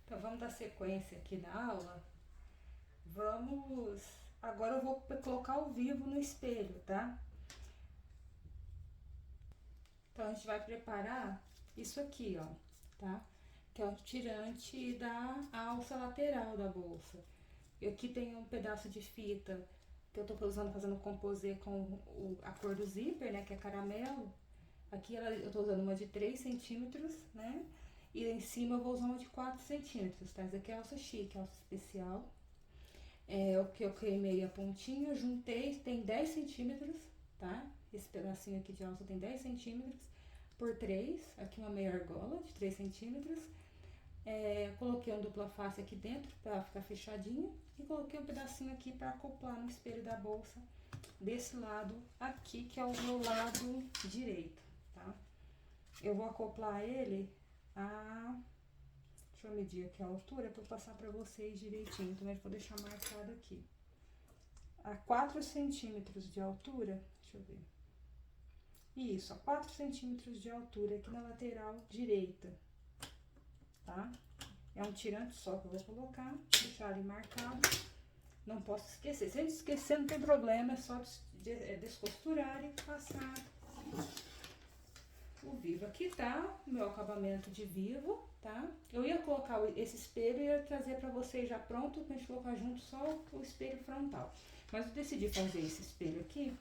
Então, vamos dar sequência aqui na aula. Agora eu vou colocar ao vivo no espelho, tá? Então, a gente vai preparar isso aqui, ó, tá? Que é o tirante da alça lateral da bolsa. E aqui tem um pedaço de fita que eu tô usando, fazendo composê com a cor do zíper, né? Que é caramelo. Aqui eu tô usando uma de 3 centímetros, né? E em cima eu vou usar uma de 4 centímetros, tá? Essa aqui é a alça chique, alça especial. O que eu queimei a pontinha, juntei, tem 10 centímetros, tá? Esse pedacinho aqui de alça tem 10 centímetros por 3, aqui uma meia argola de 3 centímetros. Coloquei um dupla face aqui dentro pra ficar fechadinho e coloquei um pedacinho aqui pra acoplar no espelho da bolsa desse lado aqui, que é o meu lado direito, tá? Eu vou acoplar ele a... Deixa eu medir aqui a altura pra eu passar pra vocês direitinho, também vou deixar marcado aqui. A 4 centímetros de altura, deixa eu ver. Isso, a 4 centímetros de altura aqui na lateral direita, tá? É um tirante só que eu vou colocar, deixar ali marcado. Não posso esquecer. Se a gente esquecer, não tem problema, é só descosturar e passar o vivo. Aqui tá o meu acabamento de vivo, tá? Eu ia colocar esse espelho e ia trazer pra vocês já pronto, pra gente colocar junto só o espelho frontal. Mas eu decidi fazer esse espelho aqui,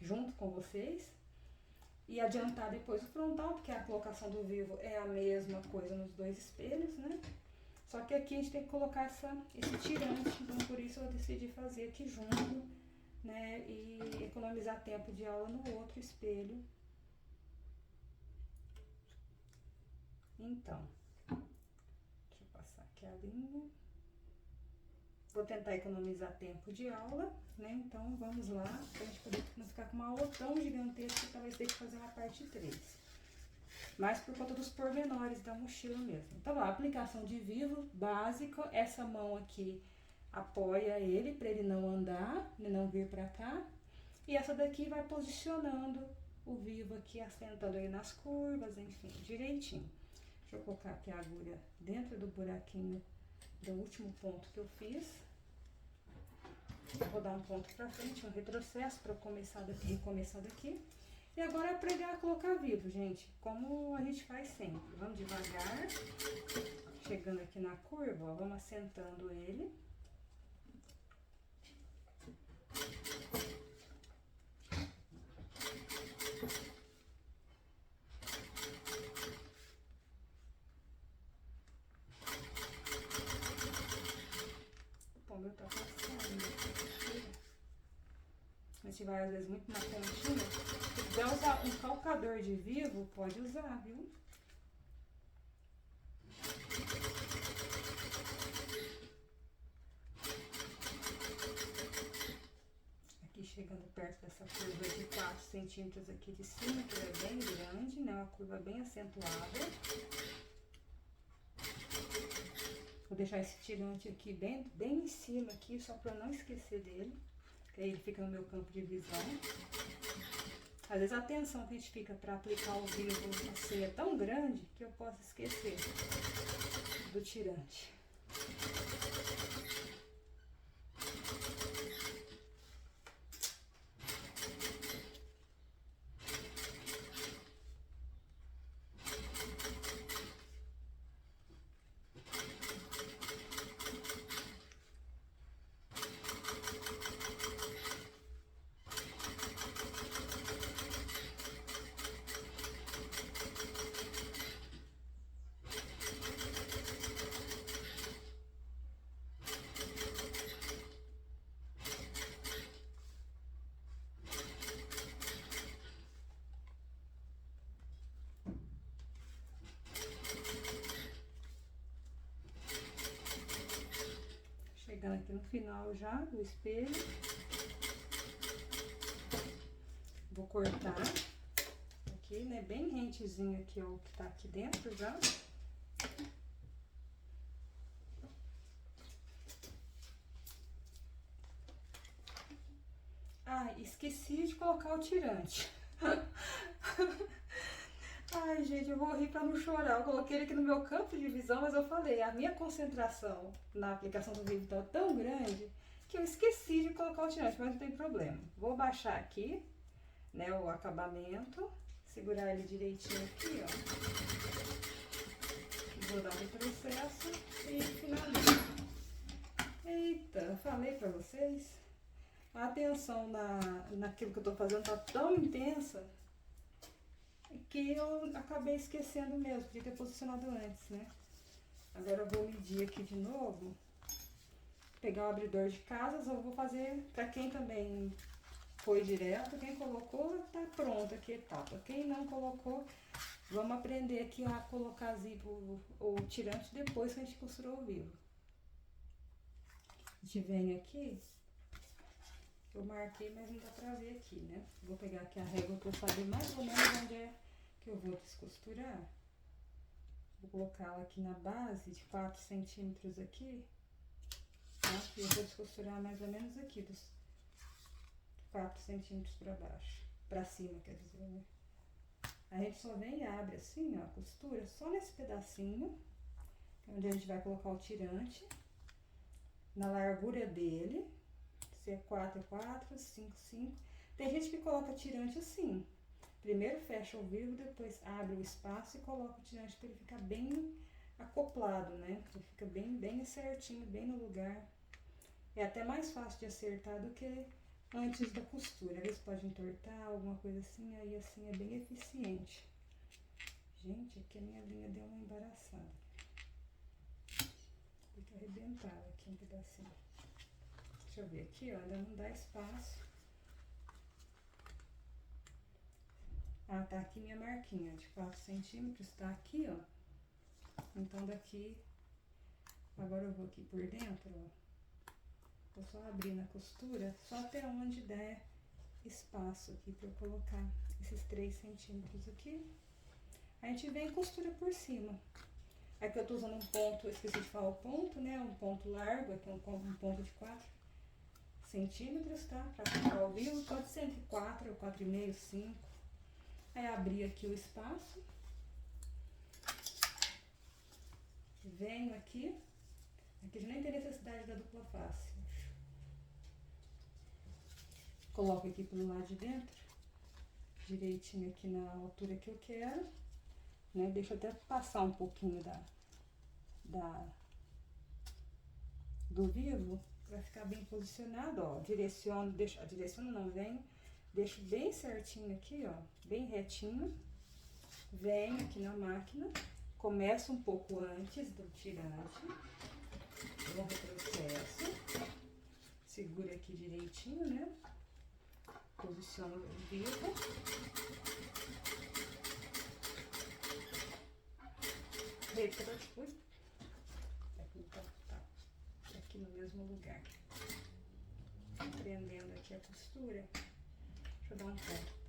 junto com vocês, e adiantar depois o frontal, porque a colocação do vivo é a mesma coisa nos dois espelhos, né? Só que aqui a gente tem que colocar esse tirante, então por isso eu decidi fazer aqui junto, né? E economizar tempo de aula no outro espelho. Então, deixa eu passar aqui a linha. Vou tentar economizar tempo de aula, né? Então, vamos lá, pra gente poder não ficar com uma aula tão gigantesca que talvez tenha que fazer uma parte 3. Mas por conta dos pormenores da mochila mesmo. Então, a aplicação de vivo básico, essa mão aqui apoia ele para ele não andar, não vir para cá. E essa daqui vai posicionando o vivo aqui, assentando ele nas curvas, enfim, direitinho. Deixa eu colocar aqui a agulha dentro do buraquinho do último ponto que eu fiz. Vou dar um ponto para frente, um retrocesso para começar daqui e começar daqui. E agora é pregar, colocar vivo, gente, como a gente faz sempre. Vamos devagar, chegando aqui na curva, ó, vamos assentando ele. O meu tá passando. A gente vai, às vezes, muito na pontinha. Se quiser usar um calcador de vivo, pode usar, viu? Aqui, chegando perto dessa curva de 4 centímetros aqui de cima, que é bem grande, né? Uma curva bem acentuada. Vou deixar esse tirante aqui bem em cima aqui, só para eu não esquecer dele. Que aí ele fica no meu campo de visão. Às vezes a tensão que a gente fica para aplicar o vivo assim é tão grande que eu posso esquecer do tirante. Chegando aqui no final já do espelho. Vou cortar aqui, né? Bem rentezinho aqui, ó, o que tá aqui dentro já. Ah, esqueci de colocar o tirante. Ai, gente, eu vou rir pra não chorar. Eu coloquei ele aqui no meu campo de visão, mas eu falei, a minha concentração na aplicação do vídeo tá tão grande que eu esqueci de colocar o tirante, mas não tem problema. Vou baixar aqui, né, o acabamento, segurar ele direitinho aqui, ó. Vou dar um processo e finalizo. Eita, falei pra vocês. A atenção naquilo que eu tô fazendo tá tão intensa que eu acabei esquecendo mesmo, podia ter posicionado antes, né? Agora eu vou medir aqui de novo, pegar o abridor de casas, eu vou fazer pra quem também foi direto, quem colocou tá pronto aqui a etapa, quem não colocou, vamos aprender aqui a colocar o tirante depois que a gente costurou o vivo. A gente vem aqui, eu marquei, mas não dá pra ver aqui, né? Vou pegar aqui a régua pra eu saber mais ou menos onde é que eu vou descosturar. Vou colocá-la aqui na base de 4 centímetros aqui, tá? E eu vou descosturar mais ou menos aqui, dos 4 centímetros pra baixo, pra cima, quer dizer, né? A gente só vem e abre assim, ó, a costura, só nesse pedacinho, onde a gente vai colocar o tirante, na largura dele, se é 4 é 4, 5, 5. Tem gente que coloca tirante assim, primeiro fecha o vivo, depois abre o espaço e coloca o tirante para ele ficar bem acoplado, né? Ele fica bem certinho, bem no lugar. É até mais fácil de acertar do que antes da costura. Às vezes pode entortar, alguma coisa assim, aí assim é bem eficiente. Gente, aqui a minha linha deu uma embaraçada. Tem que arrebentar aqui um pedacinho. Deixa eu ver aqui, ó, ainda não dá espaço. Ah, tá aqui minha marquinha de 4 centímetros, tá aqui, ó. Então daqui, agora eu vou aqui por dentro, ó. Vou só abrir na costura, só até onde der espaço aqui pra eu colocar esses 3 centímetros aqui. A gente vem e costura por cima. Aqui eu tô usando um ponto, eu esqueci de falar o ponto, né? Um ponto largo, aqui um ponto de 4 centímetros, tá? Pra ficar ao vivo, pode ser entre 4 ou 4,5, 5. Aí abrir aqui o espaço. Venho aqui. Aqui já nem tem necessidade da dupla face. Coloco aqui pelo lado de dentro. Direitinho aqui na altura que eu quero. Né? Deixa eu até passar um pouquinho do vivo. Pra ficar bem posicionado, ó. Direciono não, venho. Deixo bem certinho aqui, ó. Bem retinho. Venho aqui na máquina. Começo um pouco antes do tirante. Eu retrocesso. Segura aqui direitinho, né? Posiciono o vivo. Retrocesso. Aqui no mesmo lugar. Prendendo aqui a costura. Deixa eu dar um ponto.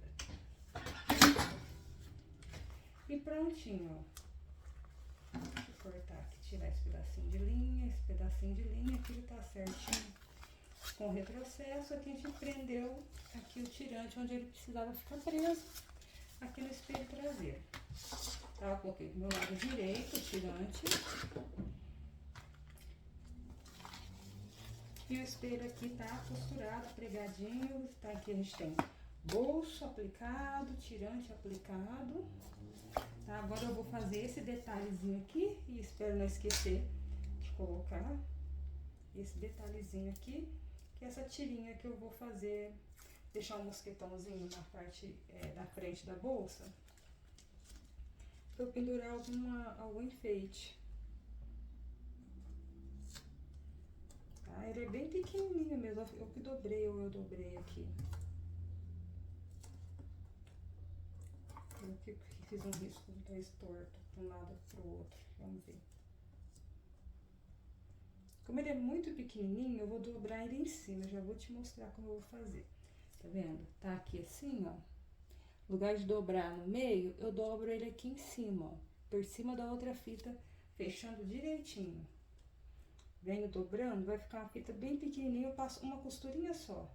E prontinho, ó. Deixa eu cortar aqui, tirar esse pedacinho de linha, aqui ele tá certinho. Com o retrocesso, aqui a gente prendeu aqui o tirante onde ele precisava ficar preso, aqui no espelho traseiro. Tá, eu coloquei do meu lado direito o tirante. E o espelho aqui tá costurado, pregadinho, tá? Aqui a gente tem bolso aplicado, tirante aplicado. Tá? Agora eu vou fazer esse detalhezinho aqui e espero não esquecer de colocar esse detalhezinho aqui, que é essa tirinha que eu vou fazer, deixar um mosquetãozinho na parte da frente da bolsa, pra eu pendurar algum enfeite. Tá? Ele é bem pequenininho mesmo, eu que dobrei ou eu dobrei aqui. Eu que fiz um risco de dois torto para um lado para o outro, vamos ver. Como ele é muito pequenininho, eu vou dobrar ele em cima, já vou te mostrar como eu vou fazer. Tá vendo? Tá aqui assim, ó. No lugar de dobrar no meio, eu dobro ele aqui em cima, ó. Por cima da outra fita, fechando direitinho. Venho dobrando, vai ficar uma fita bem pequenininha, eu passo uma costurinha só,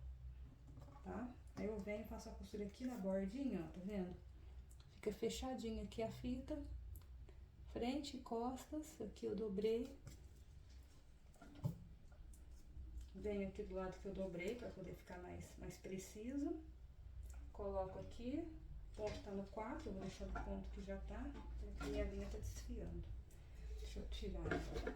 tá? Aí eu venho e faço a costura aqui na bordinha, ó, tá vendo? fica fechadinha aqui a fita, frente e costas, aqui eu dobrei. Venho aqui do lado que eu dobrei, pra poder ficar mais preciso. Coloco aqui, o ponto tá no 4, eu vou deixar no ponto que já tá, porque a minha linha tá desfiando. Deixa eu tirar agora.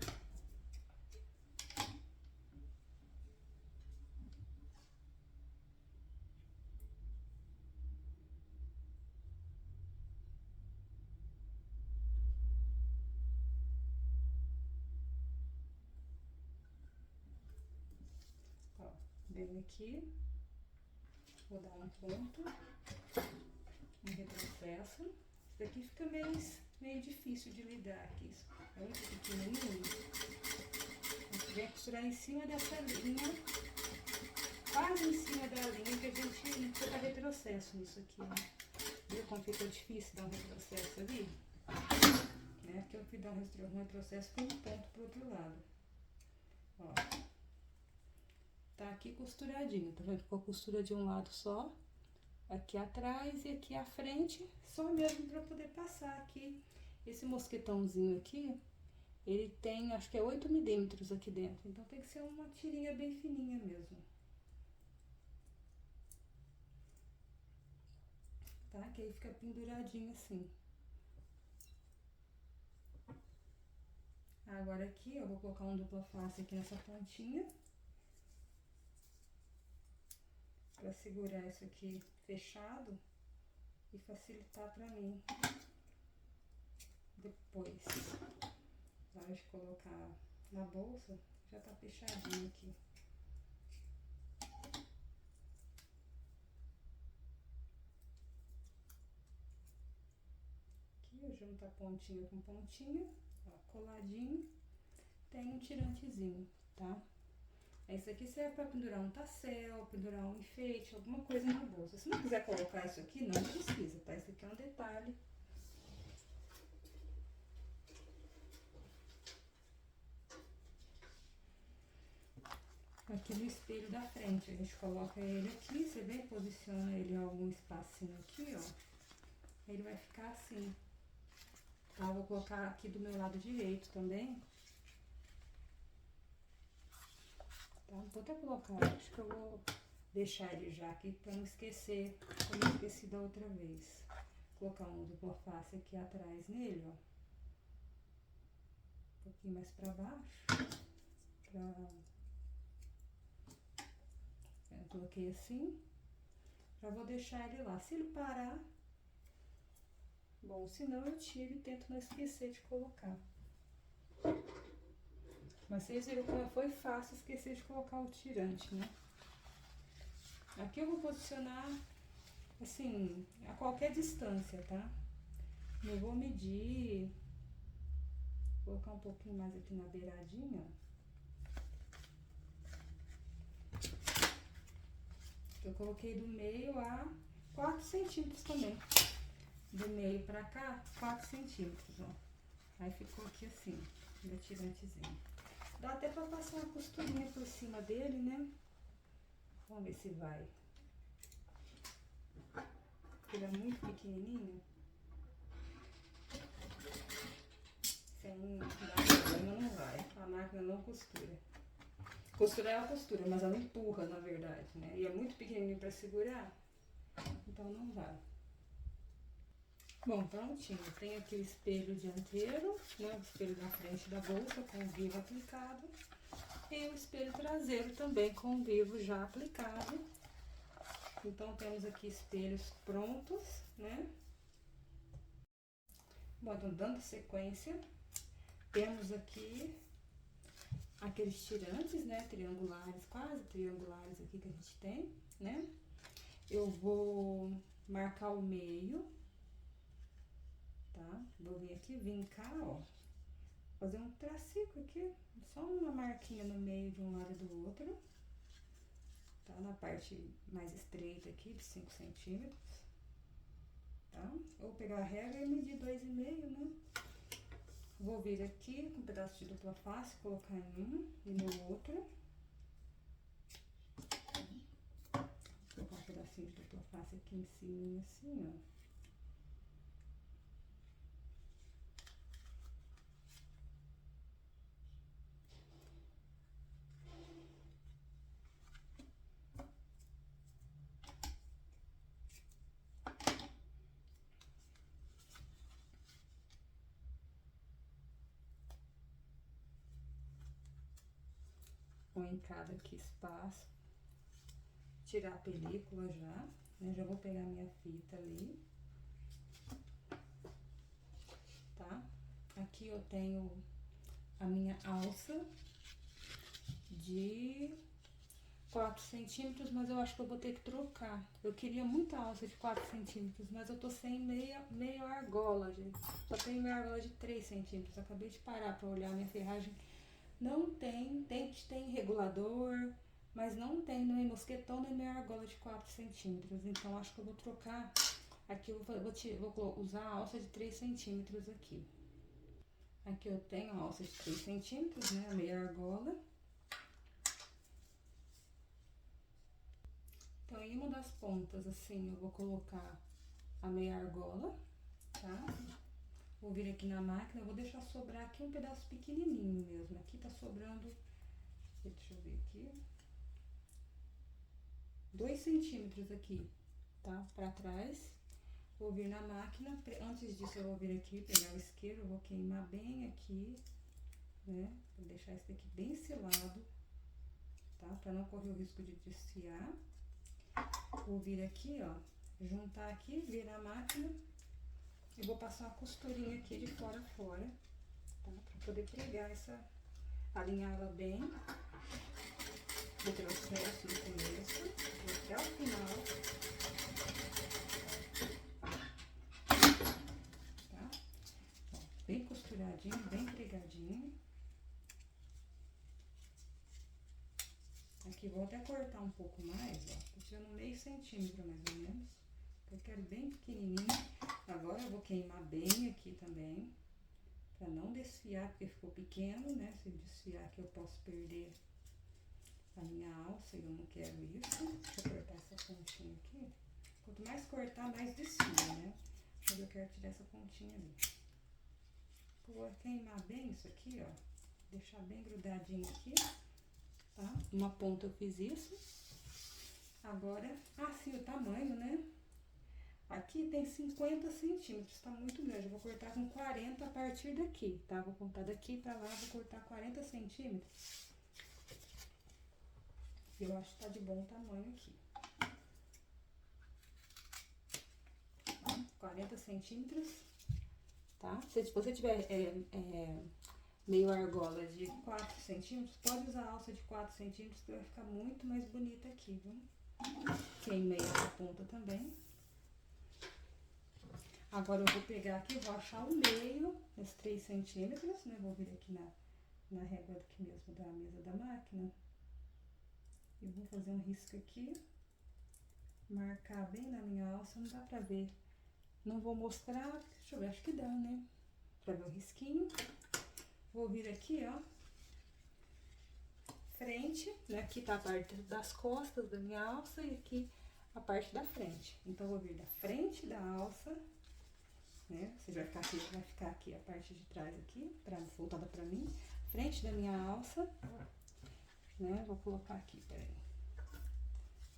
Ó, venho aqui, vou dar um ponto, um retrocesso. Isso daqui fica meio difícil de lidar aqui, isso é muito pequenininho. A gente vem costurar em cima dessa linha, quase em cima da linha, que a gente não precisa dar retrocesso nisso aqui, né? Viu como fica difícil dar um retrocesso ali? Né? Porque eu fui dar um retrocesso com um ponto pro outro lado. Ó. Tá aqui costuradinho, tá vendo? Ficou costura de um lado só, aqui atrás e aqui à frente, só mesmo pra poder passar aqui. Esse mosquetãozinho aqui, ele tem, acho que é 8 milímetros aqui dentro, então tem que ser uma tirinha bem fininha mesmo. Tá? Que aí fica penduradinho assim. Agora aqui eu vou colocar um dupla face aqui nessa pontinha, pra segurar isso aqui fechado e facilitar pra mim depois. Na hora de colocar na bolsa, já tá fechadinho aqui. Aqui eu junto a pontinha com pontinha, ó, coladinho, tem um tirantezinho, tá? Esse aqui serve pra pendurar um tassel, pendurar um enfeite, alguma coisa na bolsa. Se não quiser colocar isso aqui, não precisa, tá? Esse aqui é um detalhe. Aqui no espelho da frente, a gente coloca ele aqui, você vem, posiciona ele em algum espacinho aqui, ó. Ele vai ficar assim. Tá? Vou colocar aqui do meu lado direito também. Tá? Vou até colocar, acho que eu vou deixar ele já aqui pra não esquecer, como eu esqueci da outra vez. Vou colocar um dupla face aqui atrás nele, ó. Um pouquinho mais pra baixo. Eu coloquei assim. Já vou deixar ele lá. Se ele parar, bom, se não eu tiro e tento não esquecer de colocar. Mas vocês viram como foi fácil esquecer de colocar o tirante, né? Aqui eu vou posicionar, assim, a qualquer distância, tá? Não vou medir. Vou colocar um pouquinho mais aqui na beiradinha, ó. Eu coloquei do meio a 4 centímetros também. Do meio pra cá, 4 centímetros, ó. Aí ficou aqui assim, meu tirantezinho. Dá até pra passar uma costurinha por cima dele, né? Vamos ver se vai. Ele é muito pequenininho. Sem dar problema não vai. A máquina não costura. Costura ela costura, mas ela empurra, na verdade, né? E é muito pequenininho pra segurar, então não vai. Bom, prontinho. Tem aqui o espelho dianteiro, né? O espelho da frente da bolsa com o vivo aplicado. E o espelho traseiro também com o vivo já aplicado. Então, temos aqui espelhos prontos, né? Bom, então, dando sequência, temos aqui aqueles tirantes, né? Triangulares, quase triangulares aqui que a gente tem, né? Eu vou marcar o meio, tá? Vou vir aqui, vincar, ó. Fazer um tracinho aqui, só uma marquinha no meio de um lado e do outro. Tá? Na parte mais estreita aqui, de 5 centímetros. Tá? Eu vou pegar a régua e medir 2,5, né? Vou vir aqui com um pedaço de dupla face, colocar em um e no outro. Vou colocar um pedacinho de dupla face aqui em cima, assim, ó. põe em cada aqui espaço. Tirar a película já, né? Já vou pegar minha fita ali. Tá? Aqui eu tenho a minha alça de 4 centímetros, mas eu acho que eu vou ter que trocar. Eu queria muita alça de 4 centímetros, mas eu tô sem meia argola, gente. Só tenho meia argola de 3 centímetros. Acabei de parar pra olhar minha ferragem. Não tem regulador, mas não tem nem mosquetão, nem meia argola de 4 centímetros. Então, acho que eu vou trocar. Aqui eu vou usar a alça de 3 centímetros aqui. Aqui eu tenho a alça de 3 centímetros, né? A meia argola. Então, em uma das pontas, assim, eu vou colocar a meia argola, tá? Vou vir aqui na máquina, eu vou deixar sobrar aqui um pedaço pequenininho mesmo. Aqui tá sobrando, deixa eu ver aqui, 2 centímetros aqui, tá? Pra trás. Vou vir na máquina, antes disso eu vou vir aqui, pegar o isqueiro, eu vou queimar bem aqui, né? Vou deixar esse daqui bem selado, tá? Pra não correr o risco de desfiar. Vou vir aqui, ó, juntar aqui, vir na máquina e vou passar uma costurinha aqui de fora a fora, tá? Pra poder pregar alinhar ela bem. Vou ter o processo no começo, vou até o final, tá? Ó, bem costuradinho, bem pregadinho. Aqui vou até cortar um pouco mais, ó, tô tirando meio centímetro mais ou menos, eu quero bem pequenininho. Agora eu vou queimar bem aqui também, pra não desfiar, porque ficou pequeno, né? Se desfiar aqui eu posso perder a minha alça e eu não quero isso. Deixa eu cortar essa pontinha aqui. Quanto mais cortar, mais desfia, né? Mas eu quero tirar essa pontinha ali. Vou queimar bem isso aqui, ó, deixar bem grudadinho aqui. Tá? Uma ponta eu fiz isso. Agora, assim, o tamanho, né? Aqui tem 50 centímetros, tá muito grande. Eu vou cortar com 40 a partir daqui, tá? Vou contar daqui pra lá, vou cortar 40 centímetros. Eu acho que tá de bom tamanho aqui. 40 centímetros, tá? Se você tiver meio argola de 4 centímetros, pode usar a alça de 4 centímetros, que vai ficar muito mais bonita aqui, viu? Queimei essa ponta também. Agora eu vou pegar aqui, vou achar o meio, os 3 centímetros, né? Vou vir aqui na régua aqui mesmo da mesa da máquina. E vou fazer um risco aqui, marcar bem na minha alça, não dá pra ver. Não vou mostrar, deixa eu ver, acho que dá, né? Pra ver o risquinho. Vou vir aqui, ó, frente, né? Aqui tá a parte das costas da minha alça e aqui a parte da frente. Então, eu vou vir da frente da alça, né? Você vai ficar aqui a parte de trás aqui, voltada pra mim. Frente da minha alça, né? Vou colocar aqui, peraí.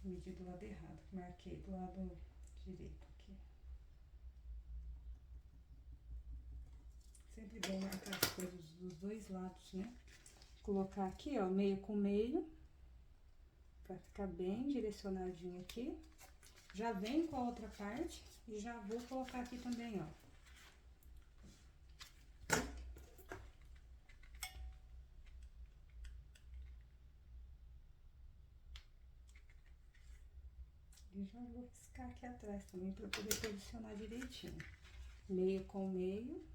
Medi do lado errado, marquei do lado direito aqui. Sempre bom marcar as coisas dos dois lados, né? Colocar aqui, ó, meio com meio, pra ficar bem direcionadinho aqui. Já venho com a outra parte e já vou colocar aqui também, ó. E já vou riscar aqui atrás também pra eu poder posicionar direitinho. Meio com meio.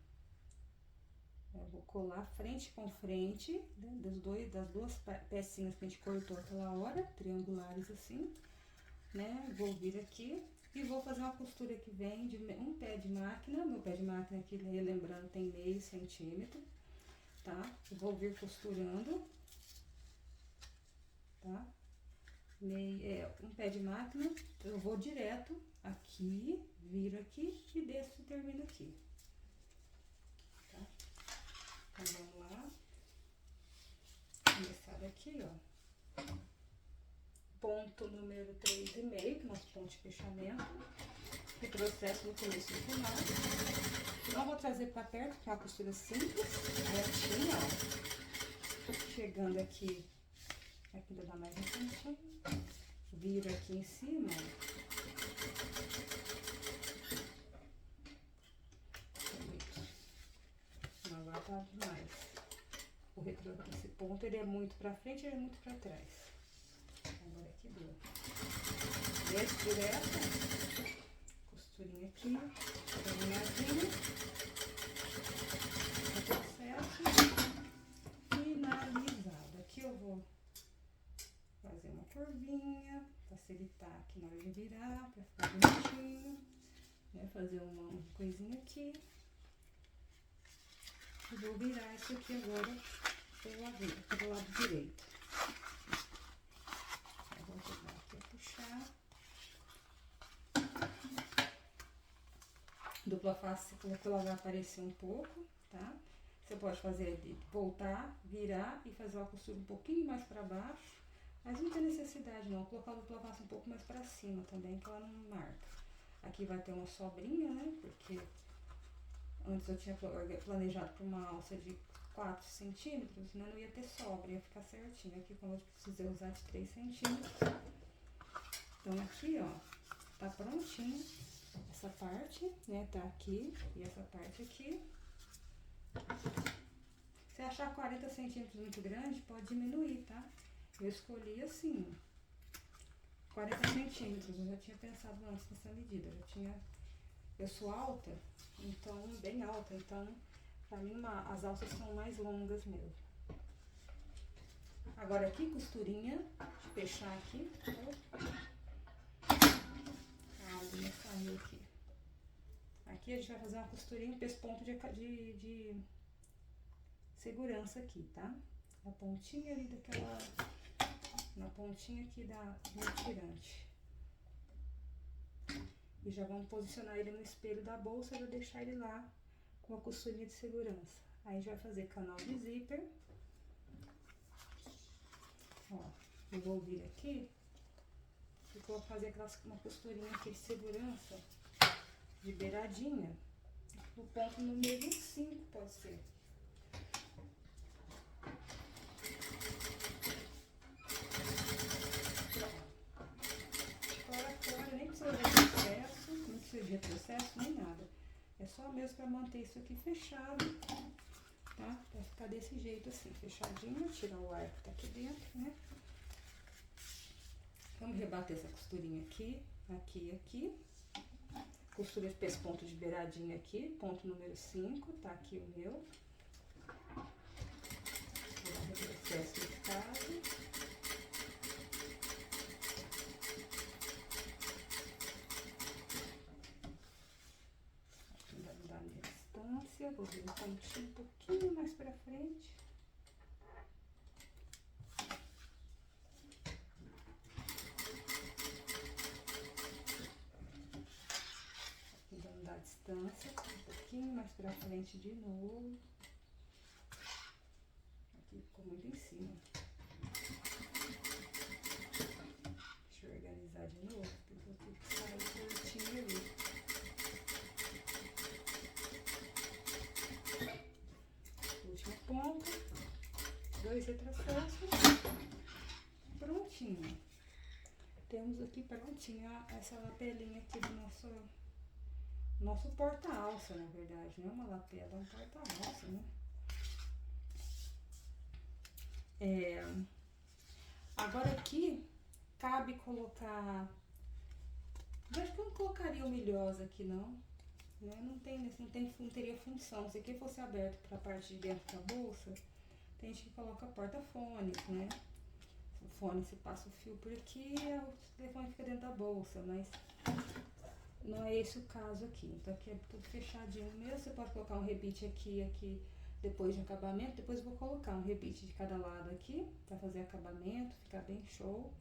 Eu vou colar frente com frente, né, das duas pecinhas que a gente cortou aquela hora, triangulares assim, né? Vou vir aqui e vou fazer uma costura que vem de um pé de máquina. Meu pé de máquina aqui, lembrando, tem meio centímetro, tá? Eu vou vir costurando, tá? Um pé de máquina, eu vou direto aqui, viro aqui e desço e termino aqui. Então, vamos lá, começar daqui, ó, ponto número 3,5, que é nosso ponto de fechamento, retrocesso no começo e no final. Não vou trazer pra perto, porque é uma costura simples, retinha, ó, chegando aqui Aqui ainda dá mais um pontinho. Viro aqui em cima. Agora tá demais. O retrô desse ponto, ele é muito pra frente e ele é muito pra trás. Agora aqui deu. Desce direto. Costurinha aqui. Caminhadinha. Processo. Finalizado. Aqui eu vou fazer uma curvinha, facilitar aqui na hora de virar, pra ficar bonitinho, né? Fazer uma coisinha aqui. E vou virar isso aqui agora pelo lado direito. Eu vou pegar aqui e puxar. Dupla face, que ela vai aparecer um pouco, tá? Você pode fazer de voltar, virar e fazer uma costura um pouquinho mais pra baixo. Mas não tem necessidade não, colocar a dupla face um pouco mais pra cima também, que ela não marca. Aqui vai ter uma sobrinha, né, porque antes eu tinha planejado para uma alça de 4 centímetros, né, não ia ter sobra, ia ficar certinho. Aqui como eu precisei usar de 3 centímetros. Então aqui, ó, tá prontinho. Essa parte, né, tá aqui e essa parte aqui. Se achar 40 centímetros muito grande, pode diminuir, tá? Eu escolhi assim, 40 centímetros, eu já tinha pensado antes nessa medida, eu sou alta, então, bem alta, então, pra mim as alças são mais longas mesmo. Agora aqui, costurinha, de fechar aqui, a linha saiu aqui. Aqui a gente vai fazer uma costurinha, esse ponto de segurança aqui, tá? Na pontinha ali na pontinha aqui do tirante. E já vamos posicionar ele no espelho da bolsa e vou deixar ele lá com a costurinha de segurança. Aí a gente vai fazer canal de zíper. Ó, eu vou vir aqui e vou fazer uma costurinha aqui de segurança, de beiradinha, no ponto número 5, pode ser. Fora, nem precisa de processo, não precisa de retrocesso, nem nada. É só mesmo para manter isso aqui fechado, tá? Vai ficar desse jeito assim, fechadinho, tirar o ar que tá aqui dentro, né? Vamos rebater essa costurinha aqui, aqui e aqui. Costura esse ponto de beiradinha aqui, ponto número 5, tá aqui o meu. Vou dar retrocesso nesse caso. Vou vir um pontinho um pouquinho mais pra frente. Vamos dar distância, um pouquinho mais pra frente de novo. Aqui ficou muito em cima. Deixa eu organizar de novo, porque eu vou ter que sair curtinho ali. Ponto, 2 retrocessos, prontinho. Temos aqui prontinho essa lapelinha aqui do nosso porta-alça, na verdade, não é uma lapela, é um porta-alça, né? Agora aqui, cabe colocar, eu acho que eu não colocaria o milhosa aqui não. Né? Não teria função. Se aqui fosse aberto para a parte de dentro da bolsa, tem gente que coloca porta-fones, né? O fone, você passa o fio por aqui e o telefone fica dentro da bolsa, mas não é esse o caso aqui. Então aqui é tudo fechadinho mesmo. Você pode colocar um rebite aqui depois de acabamento. Depois eu vou colocar um rebite de cada lado aqui para fazer acabamento, ficar bem show.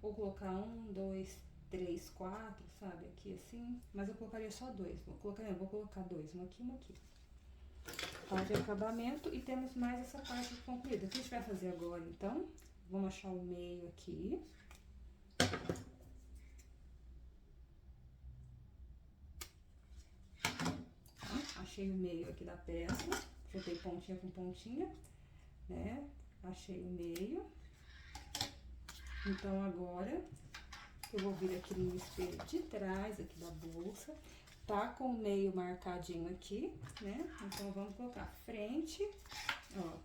Ou colocar 1, 2, 3, 4, sabe, aqui assim, mas eu colocaria só 2, vou colocar 2, um aqui e um aqui. Tá, de acabamento, e temos mais essa parte concluída. O que a gente vai fazer agora, então? Vamos achar o meio aqui. Tá, achei o meio aqui da peça, juntei pontinha com pontinha, né, achei o meio. Então, agora, eu vou vir aqui no espelho de trás aqui da bolsa. Tá com o meio marcadinho aqui, né? Então, vamos colocar a frente, ó,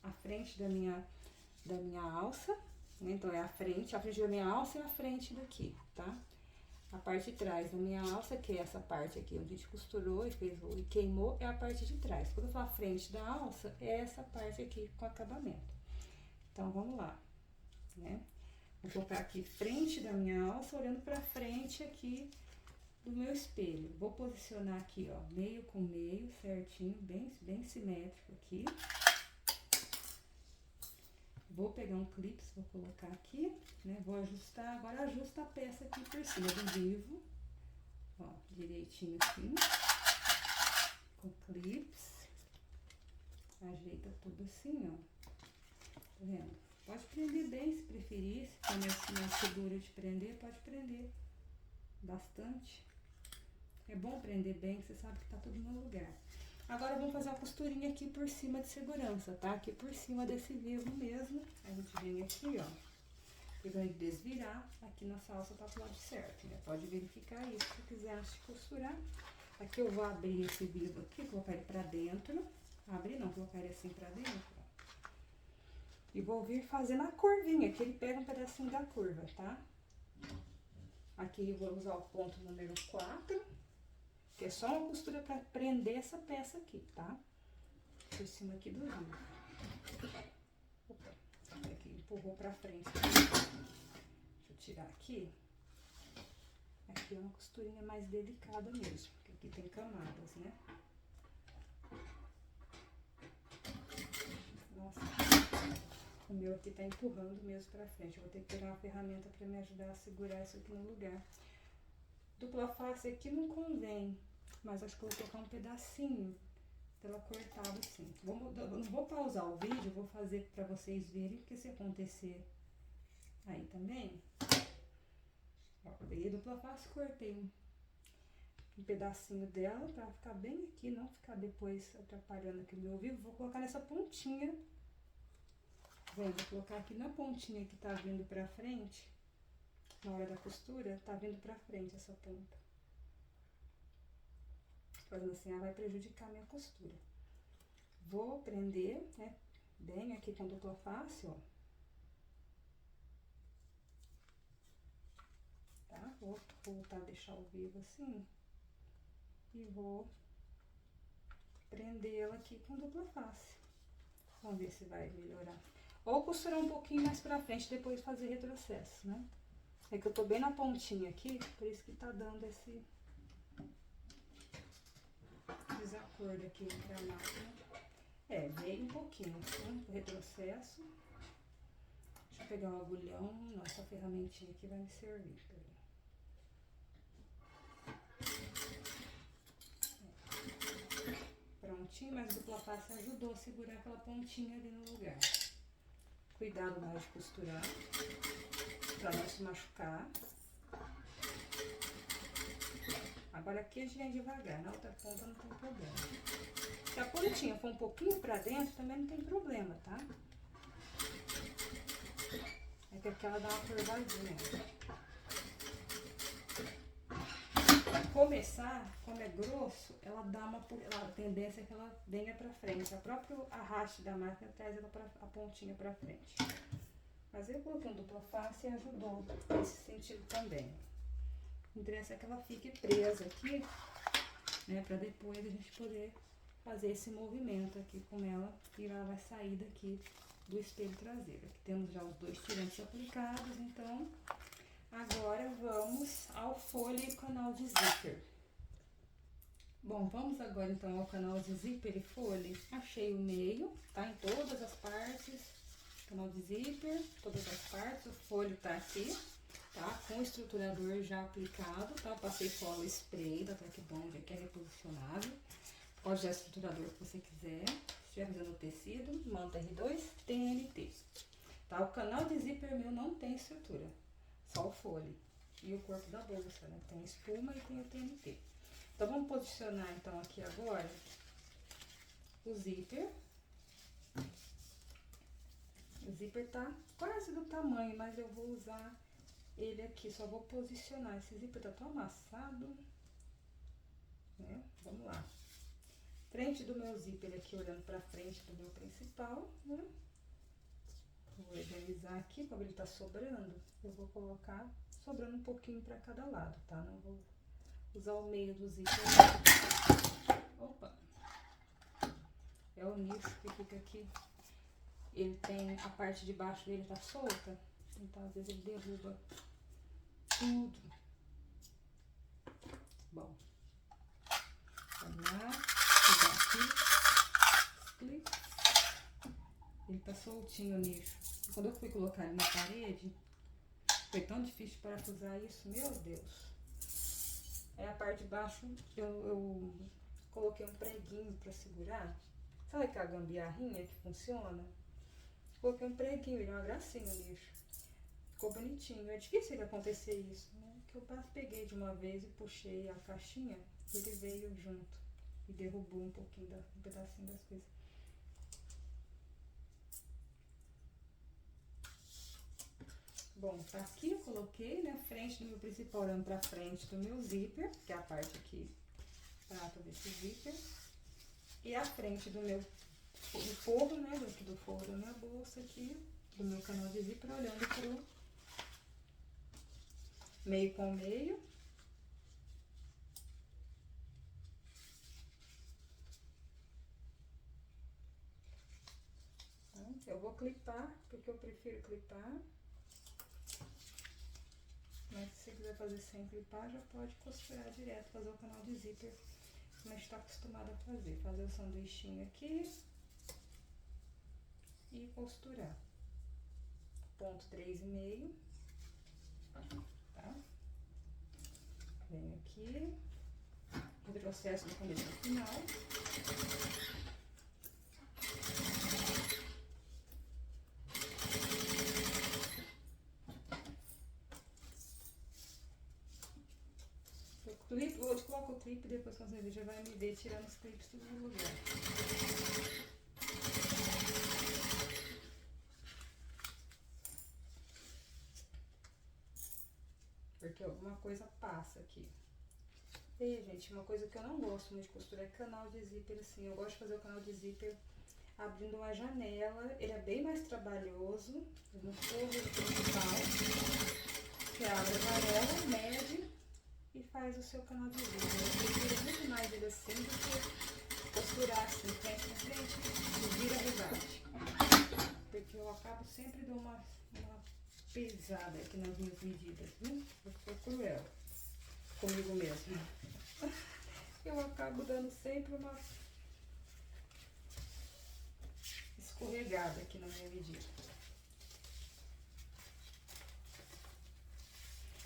a frente da minha alça, né? Então, é a frente da minha alça e a frente daqui, tá? A parte de trás da minha alça, que é essa parte aqui onde a gente costurou e fez e queimou, é a parte de trás. Quando eu falo frente da alça, é essa parte aqui com acabamento. Então, vamos lá, né? Vou colocar aqui frente da minha alça, olhando pra frente aqui do meu espelho. Vou posicionar aqui, ó, meio com meio, certinho, bem simétrico aqui. Vou pegar um clips, vou colocar aqui, né? Vou ajustar, agora ajusta a peça aqui por cima do vivo, ó, direitinho assim, com clips. Ajeita tudo assim, ó, tá vendo? Pode prender bem se preferir, se for mais seguro de prender, pode prender bastante. É bom prender bem, que você sabe que tá tudo no lugar. Agora, vamos fazer uma costurinha aqui por cima de segurança, tá? Aqui por cima desse vivo mesmo. A gente vem aqui, ó, e vai desvirar. Aqui nossa alça tá pro lado certo, né? Pode verificar isso se quiser antes de costurar. Aqui eu vou abrir esse vivo aqui, colocar ele pra dentro. Abrir não, colocar ele assim pra dentro, ó. E vou vir fazendo a curvinha, que ele pega um pedacinho da curva, tá? Aqui eu vou usar o ponto número 4. Que é só uma costura para prender essa peça aqui, tá? Por cima aqui do vivo. Opa, aqui empurrou pra frente. Deixa eu tirar aqui. Aqui é uma costurinha mais delicada mesmo, porque aqui tem camadas, né? Nossa, o meu aqui tá empurrando mesmo pra frente. Eu vou ter que pegar uma ferramenta para me ajudar a segurar isso aqui no lugar. Dupla face aqui não convém. Mas acho que eu vou colocar um pedacinho dela cortada assim. Eu não vou pausar o vídeo, vou fazer pra vocês verem, porque se acontecer aí também. Ó, peguei dupla face, cortei um pedacinho dela pra ficar bem aqui, não ficar depois atrapalhando aqui o meu vivo. Vou colocar nessa pontinha. Vou colocar aqui na pontinha que tá vindo pra frente. Na hora da costura, tá vindo pra frente essa ponta. Fazendo assim, ela vai prejudicar a minha costura. Vou prender, né, bem aqui com dupla face, ó. Tá? Vou voltar a deixar o vivo assim. E vou prender ela aqui com dupla face. Vamos ver se vai melhorar. Ou costurar um pouquinho mais pra frente, depois fazer retrocesso, né? É que eu tô bem na pontinha aqui, por isso que tá dando esse desacordo aqui entre a máquina. É, veio um pouquinho, assim, o retrocesso. Deixa eu pegar o agulhão. Nossa ferramentinha aqui vai me servir. Prontinho, mas a dupla face ajudou a segurar aquela pontinha ali no lugar. Cuidado na hora de costurar, pra não se machucar. Agora aqui a gente vem devagar, na outra ponta não tem problema. Se a pontinha for um pouquinho pra dentro, também não tem problema, tá? É que aqui ela dá uma curvadinha. Pra começar, como é grosso, ela dá uma... A tendência é que ela venha pra frente. O próprio arraste da máquina traz ela a pontinha pra frente. Mas eu coloquei um dupla face e ajudou nesse sentido também. O interesse é que ela fique presa aqui, né, pra depois a gente poder fazer esse movimento aqui com ela e ela vai sair daqui do espelho traseiro. Aqui temos já os 2 tirantes aplicados, então agora vamos ao folha e canal de zíper. Bom, vamos agora então ao canal de zíper e folha. Achei o meio, tá, em todas as partes, canal de zíper, todas as partes, o folho tá aqui. Tá? Com o estruturador já aplicado, tá? Passei cola spray da Tec Bond, que é reposicionável. Pode usar o estruturador que você quiser. Se estiver usando tecido, manta R2 TNT. Tá? O canal de zíper meu não tem estrutura, só o folhe. E o corpo da bolsa, né? Tem espuma e tem o TNT. Então, vamos posicionar então aqui agora o zíper. O zíper tá quase do tamanho, mas eu vou usar ele aqui, só vou posicionar. Esse zíper tá tão amassado, né? Vamos lá. Frente do meu zíper aqui, olhando pra frente do meu principal, né? Vou organizar aqui, como ele tá sobrando, eu vou colocar sobrando um pouquinho pra cada lado, tá? Não vou usar o meio do zíper. Opa! É o nicho que fica aqui. Ele tem, a parte de baixo dele tá solta, então às vezes ele derruba tudo. Bom, vamos lá, pegar aqui, ele tá soltinho o nicho. Quando eu fui colocar ele na parede, foi tão difícil parafusar isso, meu Deus. Aí a parte de baixo eu coloquei um preguinho pra segurar. Sabe aquela gambiarrinha que funciona? Coloquei um preguinho, ele é uma gracinha o nicho. Ficou bonitinho. É difícil de acontecer isso, né? Que eu peguei de uma vez e puxei a caixinha, ele veio junto e derrubou um pouquinho, um pedacinho das coisas. Bom, tá aqui eu coloquei, né? Frente do meu principal, olhando pra frente do meu zíper, que é a parte aqui prata desse zíper. E a frente do meu forro, né? Do forro da minha bolsa aqui, do meu canal de zíper, olhando pro meio com meio. Eu vou clipar, porque eu prefiro clipar. Mas se você quiser fazer sem clipar, já pode costurar direto, fazer o canal de zíper, como a gente está acostumado a fazer. Fazer o sanduichinho aqui e costurar. Ponto 3,5, tá? Venho aqui, retrocesso do começo ao final. Eu coloco o clipe e depois quando você ver, já vai me ver tirando os clipes tudo no lugar. Porque alguma coisa passa aqui. E, gente, uma coisa que eu não gosto muito de costurar é canal de zíper assim. Eu gosto de fazer o canal de zíper abrindo uma janela. Ele é bem mais trabalhoso. Eu não sou o principal. Você abre a janela, mede e faz o seu canal de zíper. Eu prefiro muito mais ele assim do que costurar assim, frente a frente e vira rebate. Porque eu acabo sempre dando uma pesada aqui nas minhas medidas, viu? Eu sou cruel comigo mesmo. Eu acabo dando sempre uma escorregada aqui na minha medida.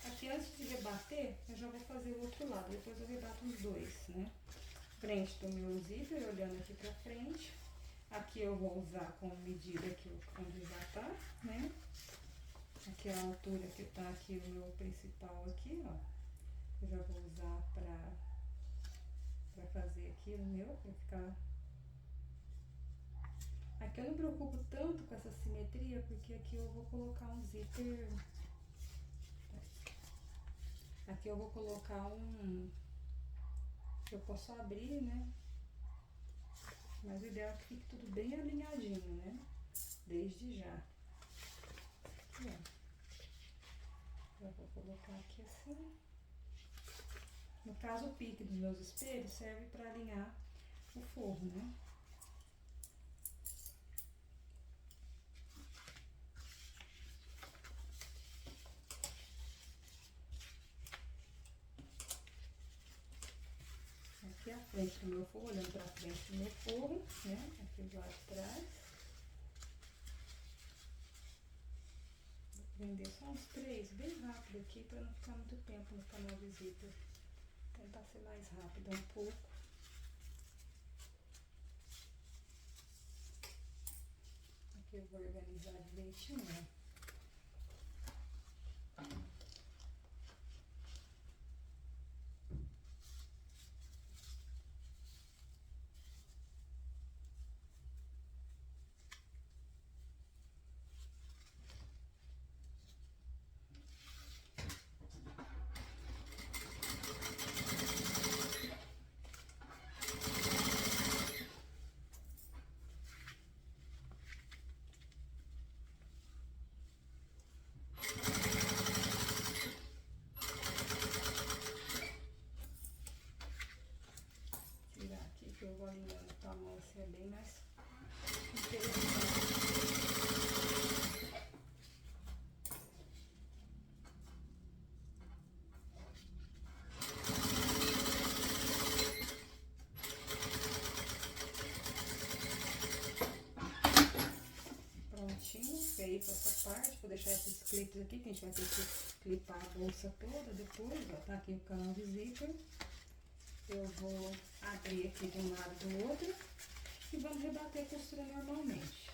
Aqui antes de rebater, eu já vou fazer o outro lado, depois eu rebato os dois, né? Frente do meu zíper, olhando aqui pra frente. Aqui eu vou usar como medida aqui onde já tá, né? Aqui é a altura que tá aqui o meu principal aqui, ó. Eu já vou usar pra fazer aqui o meu, pra ficar... Aqui eu não me preocupo tanto com essa simetria, porque aqui eu vou colocar um zíper... Aqui eu vou colocar um... Eu posso abrir, né? Mas o ideal é que fique tudo bem alinhadinho, né? Desde já. Aqui, ó. Já vou colocar aqui assim. No caso, o pique dos meus espelhos serve para alinhar o forro, né? Aqui a frente do meu forro, olhando para frente do meu forro, né? Aqui do lado de trás. Vou prender só uns 3, bem rápido aqui, para não ficar muito tempo no canal de zíper. Tentar ser mais rápido um pouco. Aqui eu vou organizar direitinho, né? prontinho, feito essa parte. Vou deixar esses clipes aqui, que a gente vai ter que clipar a bolsa toda depois, ó. Tá aqui o cano de zíper. Eu vou abrir aqui de um lado e do outro e vamos rebater a costura normalmente.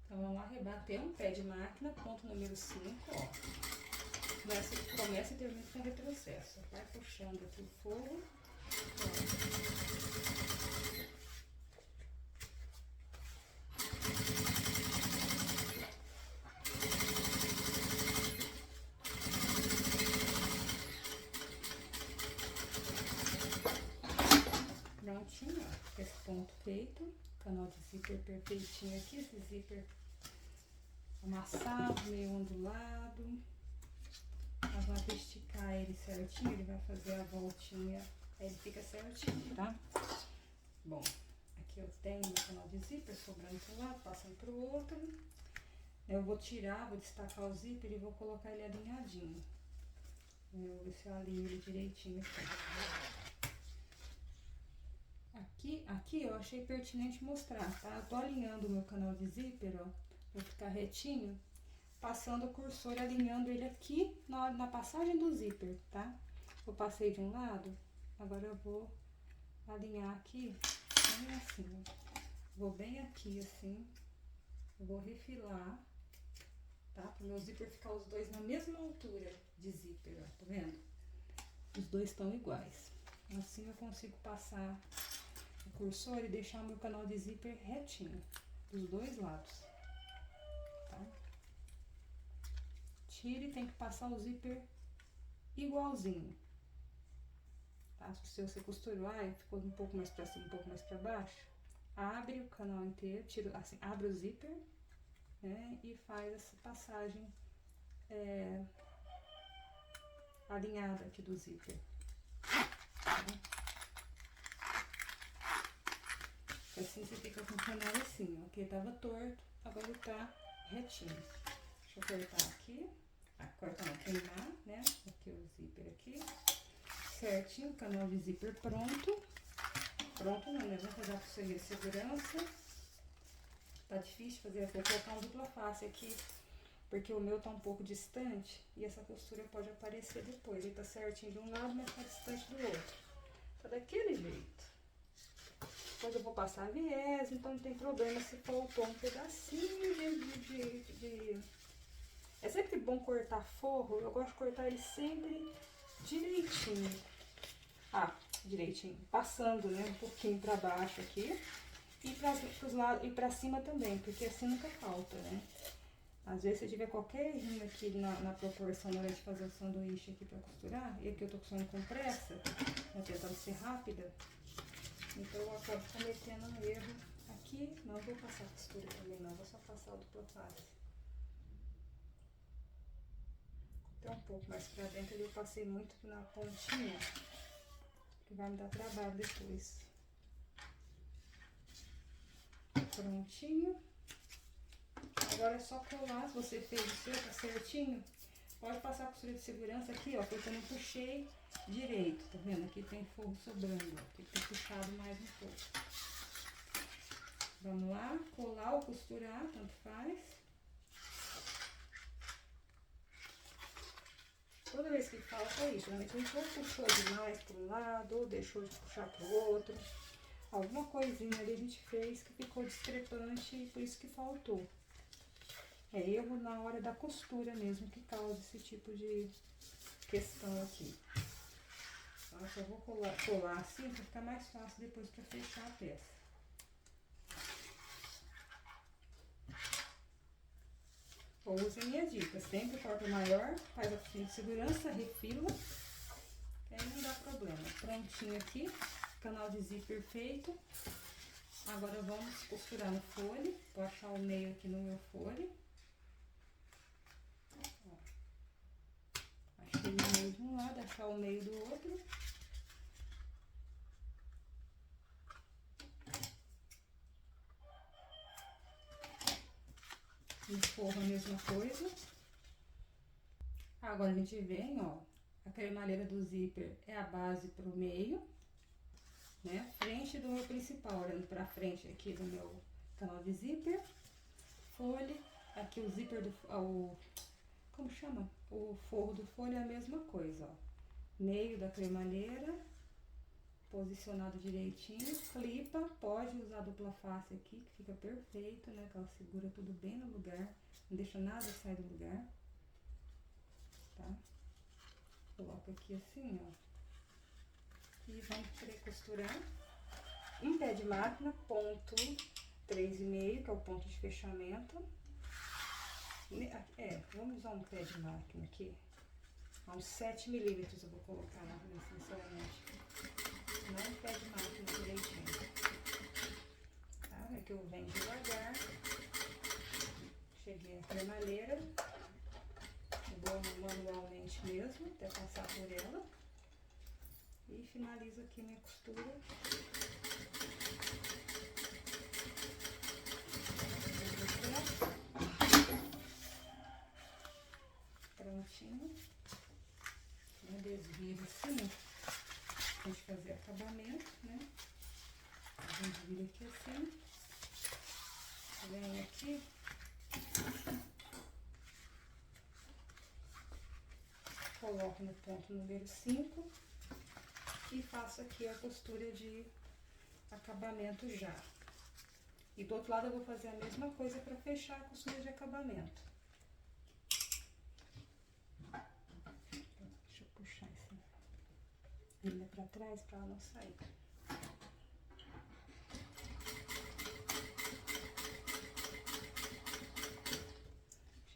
Então, vamos lá rebater um pé de máquina, ponto número 5, ó. Começa e termina com retrocesso. Vai puxando aqui o forro. Prontinho, ó. Esse ponto feito. Canal de zíper perfeitinho aqui. Esse zíper amassado, meio ondulado. Nós vamos esticar ele certinho, ele vai fazer a voltinha, aí ele fica certinho, tá? Bom, aqui eu tenho meu canal de zíper sobrando para um lado, passando para o outro. Eu vou tirar, vou destacar o zíper e vou colocar ele alinhadinho. Eu vou ver se eu alinho ele direitinho aqui eu achei pertinente mostrar, tá? Eu tô alinhando o meu canal de zíper, ó, pra ficar retinho. Passando o cursor, alinhando ele aqui na passagem do zíper, tá? Eu passei de um lado, agora eu vou alinhar aqui, bem assim, ó. Vou bem aqui, assim, eu vou refilar, tá? Para o meu zíper ficar os dois na mesma altura de zíper, ó, tá vendo? Os dois estão iguais. Assim eu consigo passar o cursor e deixar o meu canal de zíper retinho, dos dois lados, tá? Tire, tem que passar o zíper igualzinho, tá? Se você costurou, ficou um pouco mais pra cima, um pouco mais pra baixo, abre o canal inteiro, tira, assim, abre o zíper, né? E faz essa passagem alinhada aqui do zíper. Tá? Assim você fica com o canal assim, ó, que ele tava torto, agora ele tá retinho. Deixa eu cortar aqui. Corta não, queimar, né? Aqui o zíper aqui. Certinho, canal de zíper pronto. Pronto não, né? Vou fazer a costura de segurança. Tá difícil fazer, vou colocar uma dupla face aqui, porque o meu tá um pouco distante e essa costura pode aparecer depois. Ele tá certinho de um lado, mas tá distante do outro. Tá daquele jeito. Depois eu vou passar viés, então não tem problema se faltou um pedacinho de... É sempre bom cortar forro, eu gosto de cortar ele sempre direitinho. Direitinho, passando, né, um pouquinho pra baixo aqui e pros lados e pra cima também, porque assim nunca falta, né. Às vezes se tiver qualquer errinho aqui na proporção na hora de fazer o sanduíche aqui pra costurar, e aqui eu tô costurando com pressa, tentando ser rápida, então eu acabo cometendo um erro aqui. Não vou passar costura também não, vou só passar o dupla face. Então um pouco mais pra dentro, eu passei muito na pontinha, que vai me dar trabalho depois. Prontinho. Agora é só colar, se você fez o seu, tá certinho, pode passar a costura de segurança aqui, ó, porque eu não puxei direito, tá vendo? Aqui tem forro sobrando, ó, tem que ter puxado mais um pouco. Vamos lá, colar ou costurar, tanto faz. Toda vez que falta é isso, geralmente a gente ou puxou demais para um lado, ou deixou de puxar para o outro. Alguma coisinha ali a gente fez que ficou discrepante e por isso que faltou. É erro na hora da costura mesmo que causa esse tipo de questão aqui. Então, eu só vou colar assim para ficar mais fácil depois para fechar a peça. Ou use minhas dicas, sempre corta maior, faz a costura de segurança, refila, que aí não dá problema. Prontinho aqui, canal de zíper feito. Agora vamos costurar no fole, vou achar o meio aqui no meu fole. Achei o meio de um lado, achar o meio do outro. No forro a mesma coisa. Agora a gente vem, ó, a cremalheira do zíper é a base pro meio, né? Frente do meu principal, olhando pra frente aqui do meu canal de zíper. Aqui o zíper como chama? O forro do folho é a mesma coisa, ó. Meio da cremalheira, posicionado direitinho, clipa, pode usar dupla face aqui, que fica perfeito, né? Que ela segura tudo bem no lugar, não deixa nada sair do lugar, tá? Coloca aqui assim, ó. E vamos costurar. Um pé de máquina, ponto 3,5, que é o ponto de fechamento. Vamos usar um pé de máquina aqui. A uns 7 milímetros eu vou colocar, sinceramente. Não um pé de máquina direitinho. Tá? É que eu venho devagar. Cheguei a cremalheira. Vou manualmente mesmo, até passar por ela. E finalizo aqui minha costura. Prontinho. Desvio assim, pra gente fazer acabamento, né? A gente vira aqui assim. Vem aqui. Coloco no ponto número 5 e faço aqui a costura de acabamento já. E do outro lado eu vou fazer a mesma coisa para fechar a costura de acabamento. Deixa eu puxar essa linha para trás para ela não sair.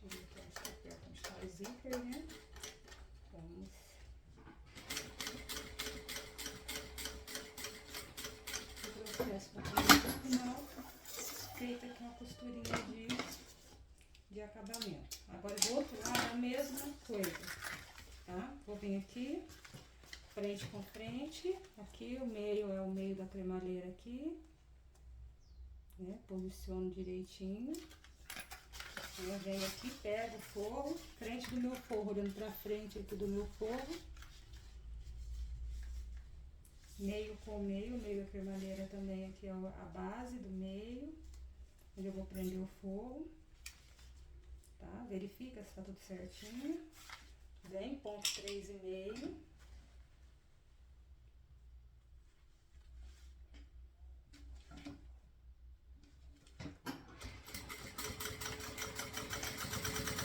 Cheguei aqui nesse papel onde está o zíper, né? Vamos. O processo do final, feita aqui uma costurinha de acabamento. Agora do outro lado a mesma coisa, tá? Vou vir aqui, frente com frente, aqui o meio é o meio da cremalheira aqui, né? Posiciono direitinho. Eu venho aqui, pego o forro, frente do meu forro, olhando pra frente aqui do meu forro. Meio com meio da cremalheira também aqui é a base do meio, onde eu vou prender o forro, tá? Verifica se tá tudo certinho. Vem, ponto 3,5.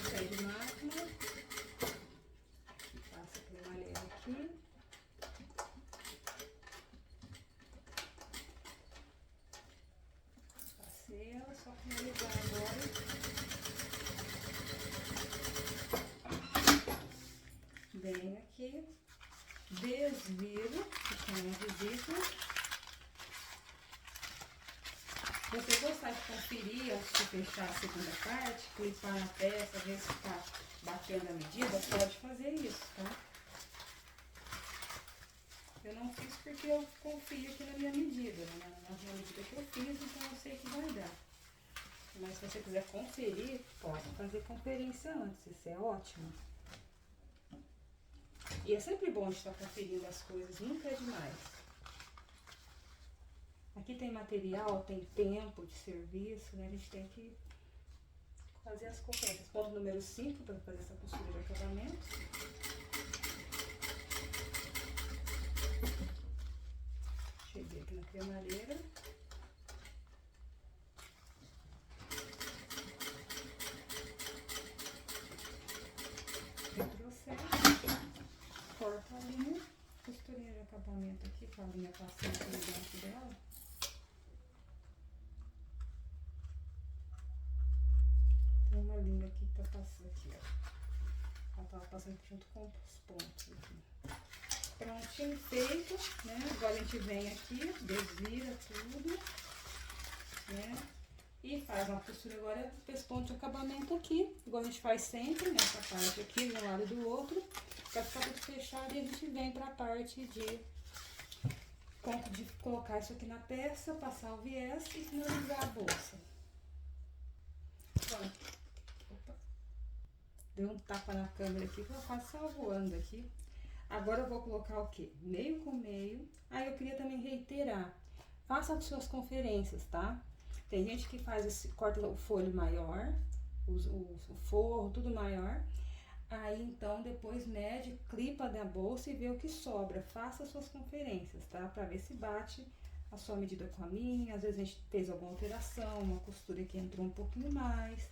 Pé de máquina. Passa a cremalheira aqui. Passei ela, só finalizar agora. Venho aqui, desviro, que chama de zíper. Se você gostar de conferir antes de fechar a segunda parte, clipar na peça, ver se tá batendo a medida, pode fazer isso, tá? Eu não fiz porque eu confio aqui na minha medida, né? Na medida que eu fiz, então eu sei que vai dar. Mas se você quiser conferir, pode fazer conferência antes, isso é ótimo. E é sempre bom de estar conferindo as coisas, nunca é demais. Aqui tem material, tem tempo de serviço, né? A gente tem que fazer as conferências. Ponto número 5 para fazer essa costura de acabamento. Cheguei aqui na cremalheira. Corta a linha, costurinha de acabamento aqui, com a linha passando por dentro dela. Tem uma linha aqui que tá passando aqui, ó. Ela tava passando junto com os pontos aqui. Prontinho, feito, né? Agora a gente vem aqui, desvira tudo, né? E faz uma costura agora desse ponto de acabamento aqui, igual a gente faz sempre, nessa parte aqui, de um lado e do outro. Pra ficar tudo fechado e a gente vem pra parte de colocar isso aqui na peça, passar o viés e finalizar a bolsa. Pronto. Opa. Deu um tapa na câmera aqui que ela quase saiu voando aqui. Agora eu vou colocar o quê? Meio com meio. Aí eu queria também reiterar. Faça as suas conferências, tá? Tem gente que corta o folho maior, o forro, tudo maior. Aí então depois mede, clipa na bolsa e vê o que sobra. Faça as suas conferências, tá? Pra ver se bate a sua medida com a minha. Às vezes a gente fez alguma alteração, uma costura que entrou um pouquinho mais,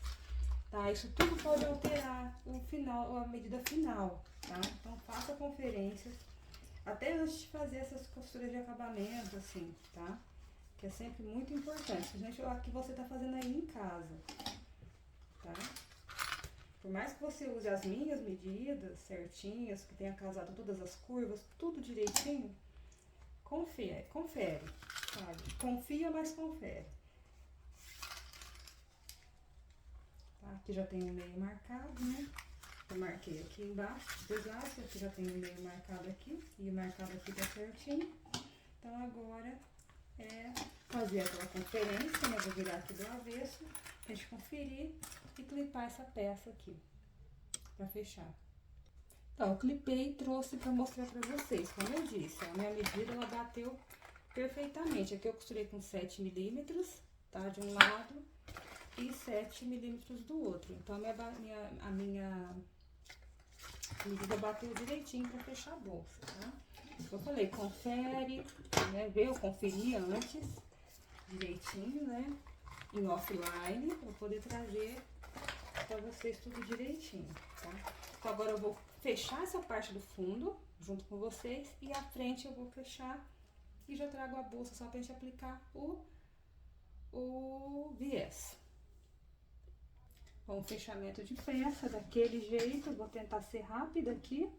tá? Isso tudo pode alterar o final, a medida final, tá? Então faça conferências até antes de fazer essas costuras de acabamento, assim, tá? Que é sempre muito importante, principalmente o que você tá fazendo aí em casa, tá? Por mais que você use as minhas medidas certinhas, que tenha casado todas as curvas, tudo direitinho, confere, sabe? Confia, mas confere. Tá? Aqui já tem o meio marcado, né? Eu marquei aqui embaixo, dois lados, aqui já tem o meio marcado aqui, e o marcado aqui tá certinho. Então agora é fazer aquela conferência, né? Vou virar aqui do avesso, pra gente conferir e clipar essa peça aqui, pra fechar. Então, eu clipei e trouxe pra mostrar pra vocês. Como eu disse, a minha medida, ela bateu perfeitamente. Aqui eu costurei com 7 milímetros, tá? De um lado e 7 milímetros do outro. Então, a minha medida bateu direitinho pra fechar a bolsa, tá? Eu falei, confere, né? Vê, eu conferi antes, direitinho, né? Em offline, pra poder trazer pra vocês tudo direitinho, tá? Então, agora eu vou fechar essa parte do fundo, junto com vocês, e a frente eu vou fechar e já trago a bolsa só pra gente aplicar o viés. Bom, fechamento de peça daquele jeito, eu vou tentar ser rápida aqui.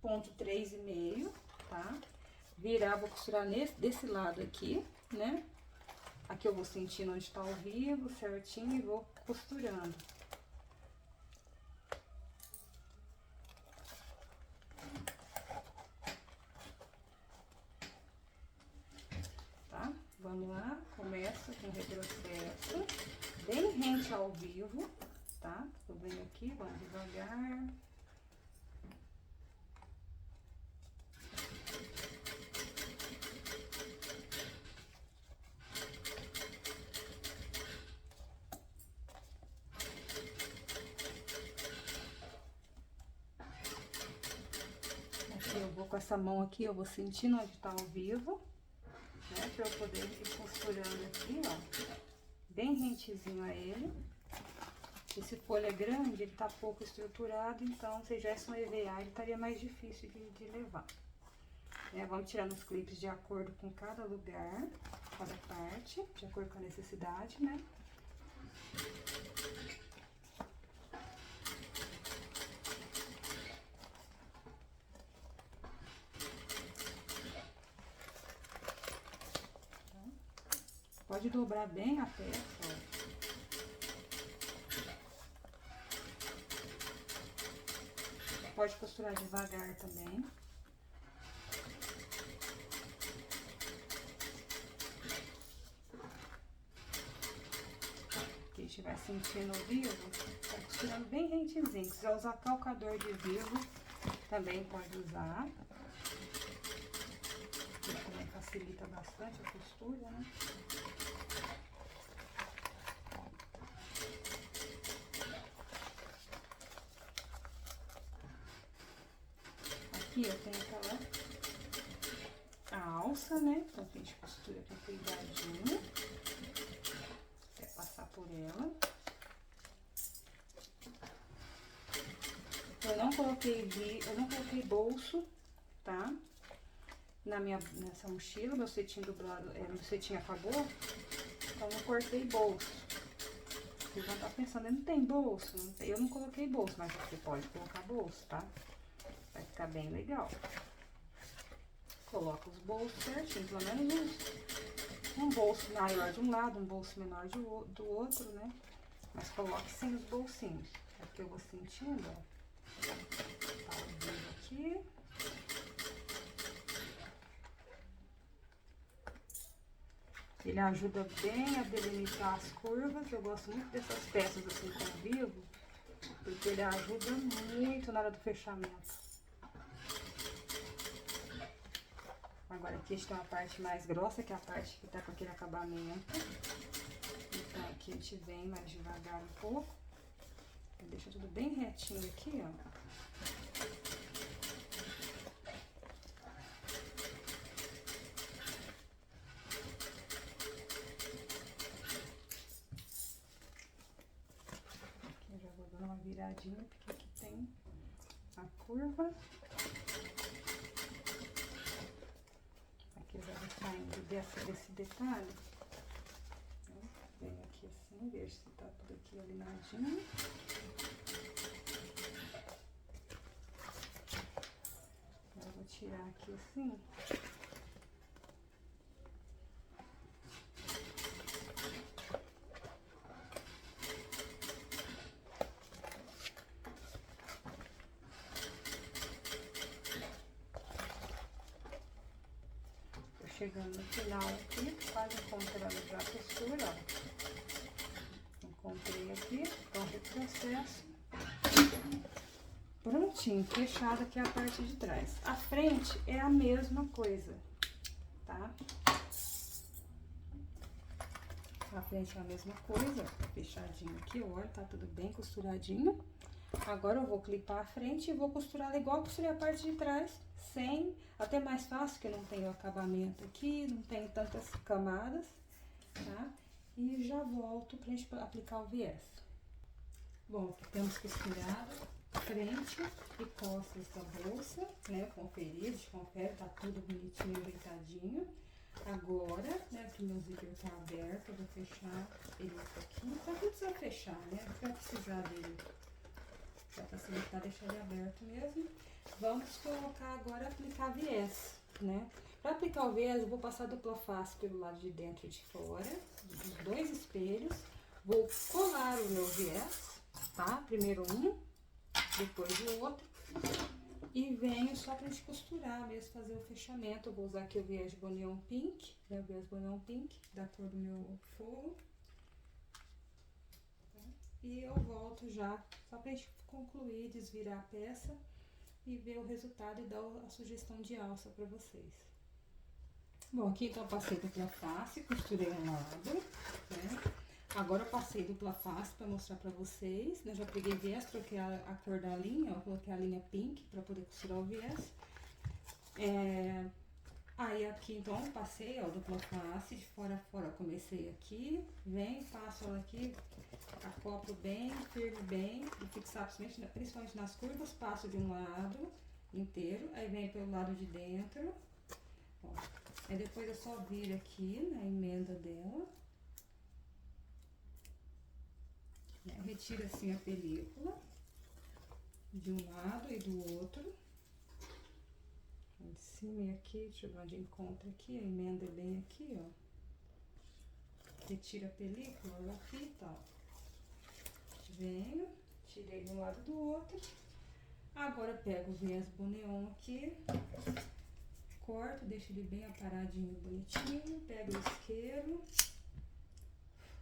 Ponto 3,5, tá? Virar, vou costurar desse lado aqui, né? Aqui eu vou sentindo onde tá o vivo, certinho, e vou costurando. Tá? Vamos lá, começa com retrocesso, bem rente ao vivo, tá? Tô bem aqui, vamos devagar. Eu vou com essa mão aqui, eu vou sentindo onde tá ao vivo, né? Pra eu poder ir costurando aqui, ó, bem rentezinho a ele. Esse folha é grande, ele tá pouco estruturado, então se tivesse um EVA, ele estaria mais difícil de levar. Né? Vamos tirando os clipes de acordo com cada lugar, cada parte, de acordo com a necessidade, né? Pode dobrar bem a peça, ó. Pode costurar devagar também. Quem estiver sentindo o vivo, tá costurando bem rentezinho. Se quiser usar calcador de vivo, também pode usar. Ele também facilita bastante a costura, né? Aqui eu tenho aquela alça, né? Então a gente costura com cuidadinho. Quer passar por ela. Eu não coloquei bolso, tá? Nessa mochila, meu cetim dobrado, meu cetim acabou, então eu não cortei bolso. Vocês vão estar pensando, não tem bolso? Não tem. Eu não coloquei bolso, mas você pode colocar bolso, tá? Vai ficar bem legal. Coloca os bolsos certinho, pelo menos um bolso maior de um lado, um bolso menor do outro, né? Mas coloque sim os bolsinhos. Aqui eu vou sentindo, ó. Tá o vivo aqui. Ele ajuda bem a delimitar as curvas. Eu gosto muito dessas peças assim com vivo, porque ele ajuda muito na hora do fechamento. Agora aqui a gente tem uma parte mais grossa, que é a parte que tá com aquele acabamento. Então aqui gente vem mais devagar um pouco. Deixa tudo bem retinho aqui, ó. Aqui eu já vou dar uma viradinha, porque aqui tem a curva. Aqui eu já vou saindo desse detalhe. Venho aqui assim, vejo se tá tudo aqui alinhadinho. Eu vou tirar aqui assim. Tô chegando no final aqui, quase encontrando já a costura, ó. Encontrei aqui, então retrocesso. Prontinho, fechado aqui a parte de trás. A frente é a mesma coisa, tá? A frente é a mesma coisa, fechadinho aqui, olha, tá tudo bem costuradinho. Agora eu vou clipar a frente e vou costurar igual eu costurei a parte de trás, sem, até mais fácil, que não tem o acabamento aqui, não tem tantas camadas, tá? E já volto pra gente aplicar o viés. Bom, temos costurado frente e costas da bolsa, né? Conferir, a gente confere, tá tudo bonitinho, ajeitadinho. Agora, né, que meu zíper tá aberto, eu vou fechar ele um pouquinho. Só que não precisa fechar, né? Não vai precisar dele. Pra facilitar, deixar ele aberto mesmo. Vamos colocar agora, aplicar viés, né? Para aplicar o viés, eu vou passar dupla face pelo lado de dentro e de fora, dos dois espelhos. Vou colar o meu viés, tá? Primeiro um, depois o outro. E venho só pra gente costurar mesmo, fazer o fechamento. Eu vou usar aqui o viés de Boneon Pink, né? O viés Boneon Pink, da cor do meu forro. Tá? E eu volto já, só pra gente concluir, desvirar a peça e ver o resultado e dar a sugestão de alça pra vocês. Bom, aqui então eu passei dupla face, costurei um lado, né? Agora eu passei dupla face para mostrar para vocês, né? Já peguei viés, troquei a cor da linha, ó, coloquei a linha pink para poder costurar o viés. Aí aqui então passei, ó, dupla face, de fora a fora, comecei aqui, venho, passo ela aqui, acoplo bem, firmo bem, e fixar principalmente nas curvas, passo de um lado inteiro, aí venho pelo lado de dentro, ó. Aí depois eu só viro aqui na emenda dela. Retira assim a película de um lado e do outro. De cima e aqui, deixa eu ver onde encontra aqui, a emenda é bem aqui, ó. Retira a película, ela fita, ó. Venho, tirei de um lado do outro. Agora pego o viés Boneon aqui, corto, deixo ele bem aparadinho, bonitinho, pego o isqueiro.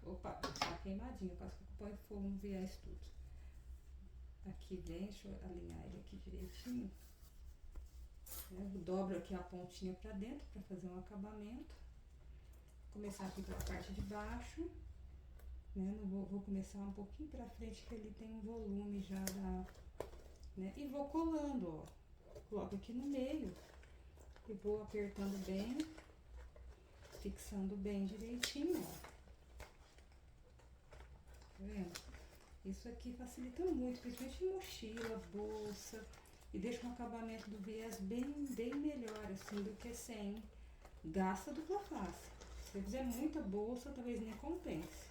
Opa, tá queimadinho, quase que eu ponho fogo no viés tudo. Aqui vem, deixa eu alinhar ele aqui direitinho. Eu dobro aqui a pontinha pra dentro pra fazer um acabamento. Vou começar aqui pela parte de baixo, né? Vou começar um pouquinho pra frente, que ele tem um volume já da, né? E vou colando, ó. Coloco aqui no meio e vou apertando bem, fixando bem direitinho, ó. Tá vendo? Isso aqui facilita muito, principalmente em mochila, bolsa, e deixa um acabamento do viés bem melhor, assim, do que sem. Gasta dupla face. Se você fizer muita bolsa, talvez nem compense.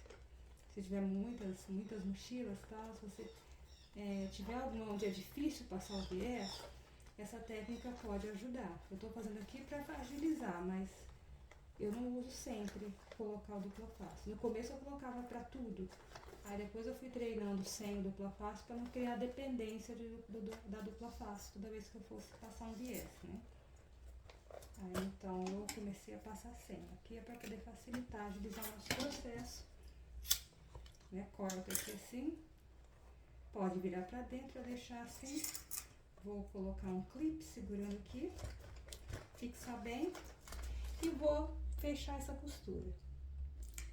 Se tiver muitas mochilas, tal, se você tiver alguma onde é difícil passar o viés, essa técnica pode ajudar. Eu tô fazendo aqui pra agilizar, mas eu não uso sempre colocar o dupla face. No começo eu colocava pra tudo. Aí depois eu fui treinando sem dupla face para não criar dependência da dupla face toda vez que eu fosse passar um viés, né? Aí então eu comecei a passar sem. Aqui é para poder facilitar, agilizar o nosso processo. Né? Corta aqui assim. Pode virar para dentro ou deixar assim. Vou colocar um clipe segurando aqui. Fixar bem. E vou fechar essa costura.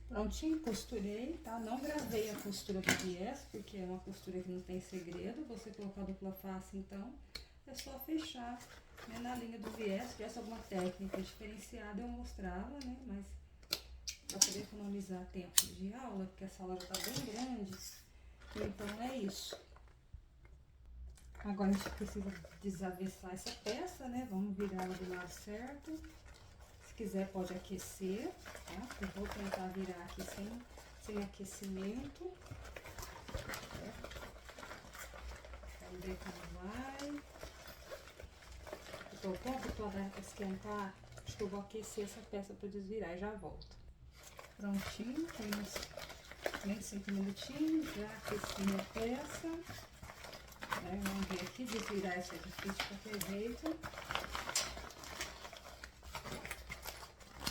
Prontinho, costurei, tá? Não gravei a costura do viés, porque é uma costura que não tem segredo. Você colocar dupla face, então, é só fechar, né, na linha do viés. Se tivesse alguma técnica diferenciada, eu mostrava, né? Mas para poder economizar tempo de aula, porque essa aula já tá bem grande, então é isso. Agora a gente precisa desavessar essa peça, né? Vamos virar ela do lado certo. Se quiser pode aquecer, tá? Eu vou tentar virar aqui sem aquecimento. Vamos ver como vai. Eu tô pronto para esquentar. Acho que eu vou aquecer essa peça para desvirar e já volto. Prontinho, tem uns 25 minutinhos, já aqueci minha peça. Vamos ver aqui, desvirar isso é difícil de qualquer jeito.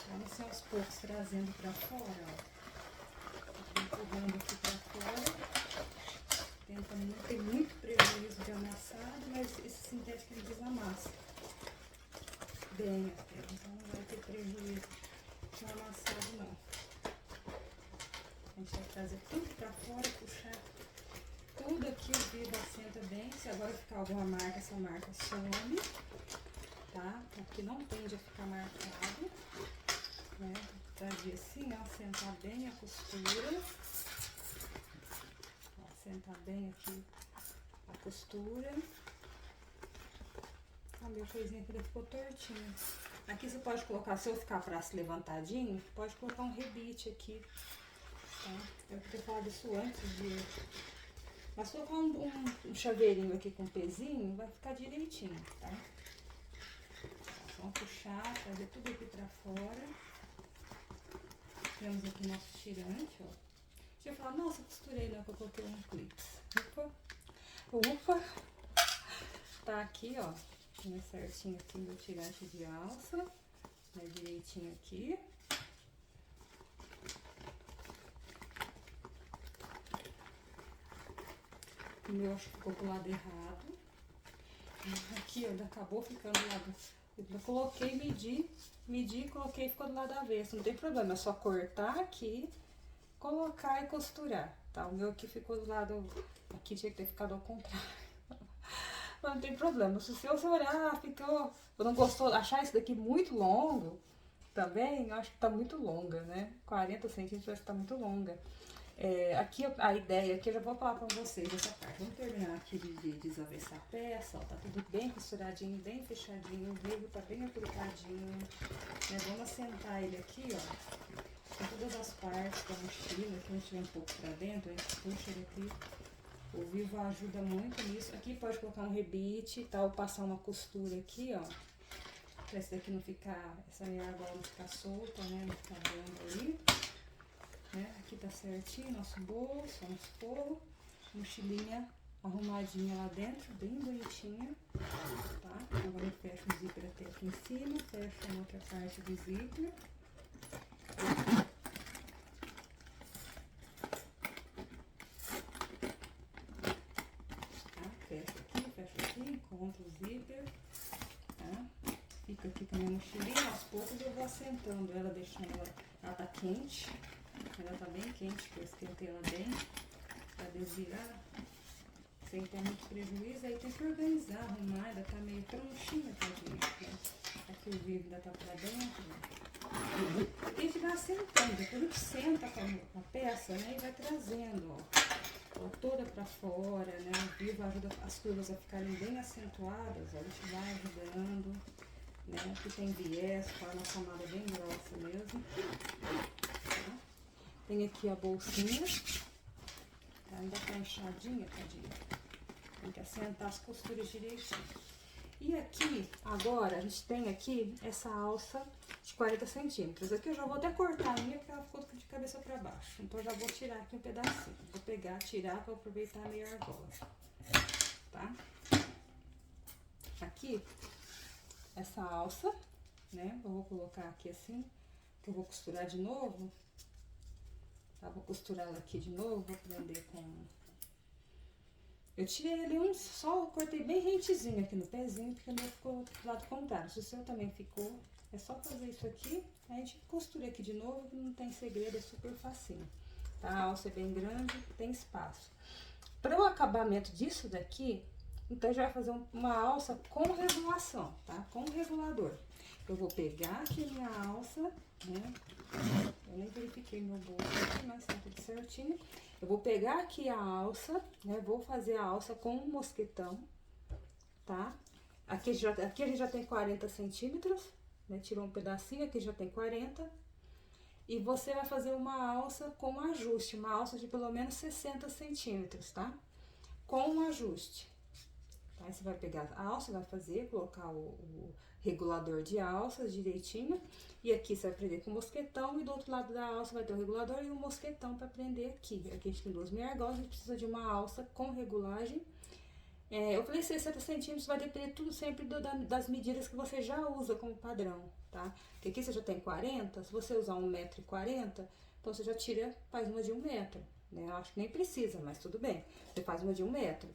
Vamos aos poucos trazendo para fora, ó. Empurrando aqui para fora. Tentando não ter muito prejuízo de amassado, mas esse sintético ele desamassa bem até. Então não vai ter prejuízo de amassado não. A gente vai trazer tudo para fora, puxar tudo aqui, o vidro assenta bem. Se agora ficar alguma marca, essa marca some, tá? Aqui não tende a ficar marcado, né? Trazer assim, ó, assentar bem a costura. Ó, assentar bem aqui a costura. A minha coisinha aqui ficou tortinha. Aqui você pode colocar, se eu ficar braço levantadinho, pode colocar um rebite aqui, tá? Eu queria falar disso antes de... Mas colocar um chaveirinho aqui com pezinho, vai ficar direitinho, tá? Vamos puxar, trazer tudo aqui pra fora. Temos aqui nosso tirante, ó. Deixa eu falar, nossa, costurei não, que eu coloquei um clips. Ufa, ufa. Tá aqui, ó, né, certinho aqui meu tirante de alça, né, direitinho aqui. O meu acho que ficou pro lado errado. Aqui, ó, acabou ficando do lado. Eu coloquei, medi, coloquei e ficou do lado avesso. Não tem problema, é só cortar aqui, colocar e costurar, tá? O meu aqui ficou do lado. Aqui tinha que ter ficado ao contrário. Mas não tem problema. Se você olhar, ficou. Eu não gostou, achar isso daqui muito longo também, eu acho que tá muito longa, né? 40 centímetros acho que tá muito longa. Aqui a ideia que eu já vou falar pra vocês essa parte. Vamos terminar aqui de desavessar a peça, ó, tá tudo bem costuradinho, bem fechadinho, o vidro tá bem aplicadinho, né? Vamos assentar ele aqui, ó, com todas as partes da mochila, que a gente vem um pouco pra dentro, a gente puxa ele aqui. O vivo ajuda muito nisso. Aqui pode colocar um rebite, tá? Ou passar uma costura aqui, ó, pra esse daqui não ficar, essa minha argola não ficar solta, né? Não ficar dando aí. Né? Aqui tá certinho, nosso bolso, nosso forro, mochilinha arrumadinha lá dentro, bem bonitinha, tá? Agora eu fecho o zíper até aqui em cima, fecho a outra parte do zíper. Tá? Fecho aqui, encontro o zíper, tá? Fica aqui com a minha mochilinha, aos poucos eu vou assentando ela, deixando ela tá quente. Ela tá bem quente, porque eu esquentei ela bem, pra desvirar, sem ter muito prejuízo. Aí tem que organizar, arrumar, ainda tá meio tronchinha, tadinha. Aqui o vidro ainda tá pra dentro. E tem que ir assentando, depois a gente senta com a peça, né, e vai trazendo, ó, toda pra fora, né, o vidro ajuda as curvas a ficarem bem acentuadas, ó, a gente vai ajudando, né, aqui tem viés, forma a camada bem grossa mesmo. Tem aqui a bolsinha, tá? Ainda tá inchadinha, tadinha. Tem que assentar as costuras direitinho. E aqui, agora, a gente tem aqui essa alça de 40 centímetros. Aqui eu já vou até cortar a minha, porque ela ficou de cabeça pra baixo. Então, eu já vou tirar aqui um pedacinho. Vou pegar, tirar pra aproveitar a meia argola, tá? Aqui, essa alça, né? Eu vou colocar aqui assim, que eu vou costurar de novo. Tá, vou costurar ela aqui de novo, vou prender com... Eu tirei ali só cortei bem rentezinho aqui no pezinho, porque o meu ficou do lado contrário. Se o seu também ficou, é só fazer isso aqui, A gente costura aqui de novo, que não tem segredo, é super facinho. Tá? A alça é bem grande, tem espaço. Para o acabamento disso daqui, então já vai fazer uma alça com regulação, tá? Com regulador. Eu vou pegar aqui minha alça, né? Eu nem verifiquei meu bolso aqui, mas tá tudo certinho. Eu vou pegar aqui a alça, né? Vou fazer a alça com um mosquetão, tá? Aqui a gente já tem 40 centímetros, né? Tirou um pedacinho, aqui já tem 40. E você vai fazer uma alça com ajuste, uma alça de pelo menos 60 centímetros, tá? Com um ajuste. Aí você vai pegar a alça, vai fazer, colocar o regulador de alças direitinho. E aqui você vai prender com o mosquetão e do outro lado da alça vai ter o regulador e o mosquetão para prender aqui. Aqui a gente tem duas meia argolas, a gente precisa de uma alça com regulagem. Eu falei 60 centímetros, vai depender tudo sempre das medidas que você já usa como padrão, tá? Porque aqui você já tem 40, se você usar 1,40 m, então você já tira, faz uma de 1 metro, né? Eu acho que nem precisa, mas tudo bem. Você faz uma de 1 metro.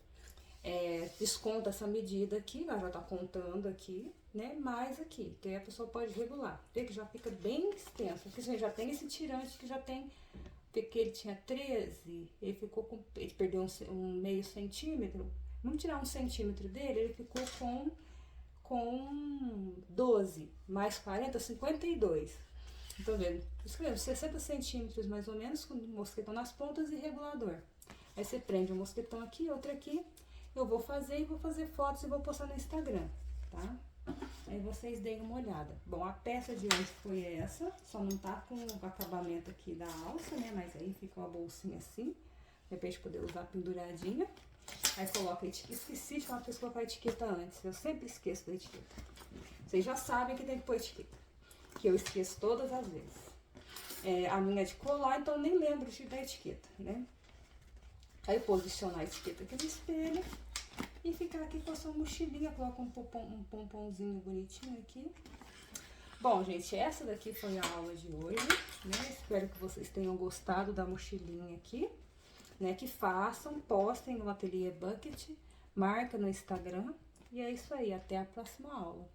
Desconta essa medida aqui, ela já tá contando aqui, né? Mais aqui, que aí a pessoa pode regular. Vê que já fica bem extenso. Aqui você já tem esse tirante que já tem, porque ele tinha 13, ele ficou com, ele perdeu um meio centímetro. Vamos tirar 1 centímetro dele, ele ficou com 12, mais 40, 52. Então, vendo? Escrevendo 60 centímetros mais ou menos, com o mosquetão nas pontas e regulador. Aí você prende um mosquetão aqui, outro aqui. Eu vou fazer fotos e vou postar no Instagram, tá? Aí vocês deem uma olhada. Bom, a peça de hoje foi essa, só não tá com o acabamento aqui da alça, né? Mas aí fica uma bolsinha assim, de repente poder usar penduradinha. Aí coloca a etiqueta. Esqueci de falar pra vocês colocar a etiqueta antes. Eu sempre esqueço da etiqueta. Vocês já sabem que tem que pôr etiqueta. Que eu esqueço todas as vezes. A minha é de colar, então eu nem lembro da etiqueta, né? Aí posicionar a etiqueta aqui no espelho. E ficar aqui com a sua mochilinha. Coloca um pomponzinho bonitinho aqui. Bom, gente, essa daqui foi a aula de hoje, né? Espero que vocês tenham gostado da mochilinha aqui. Né, que façam, postem no Ateliê Bucket, marca no Instagram. E é isso aí, até a próxima aula.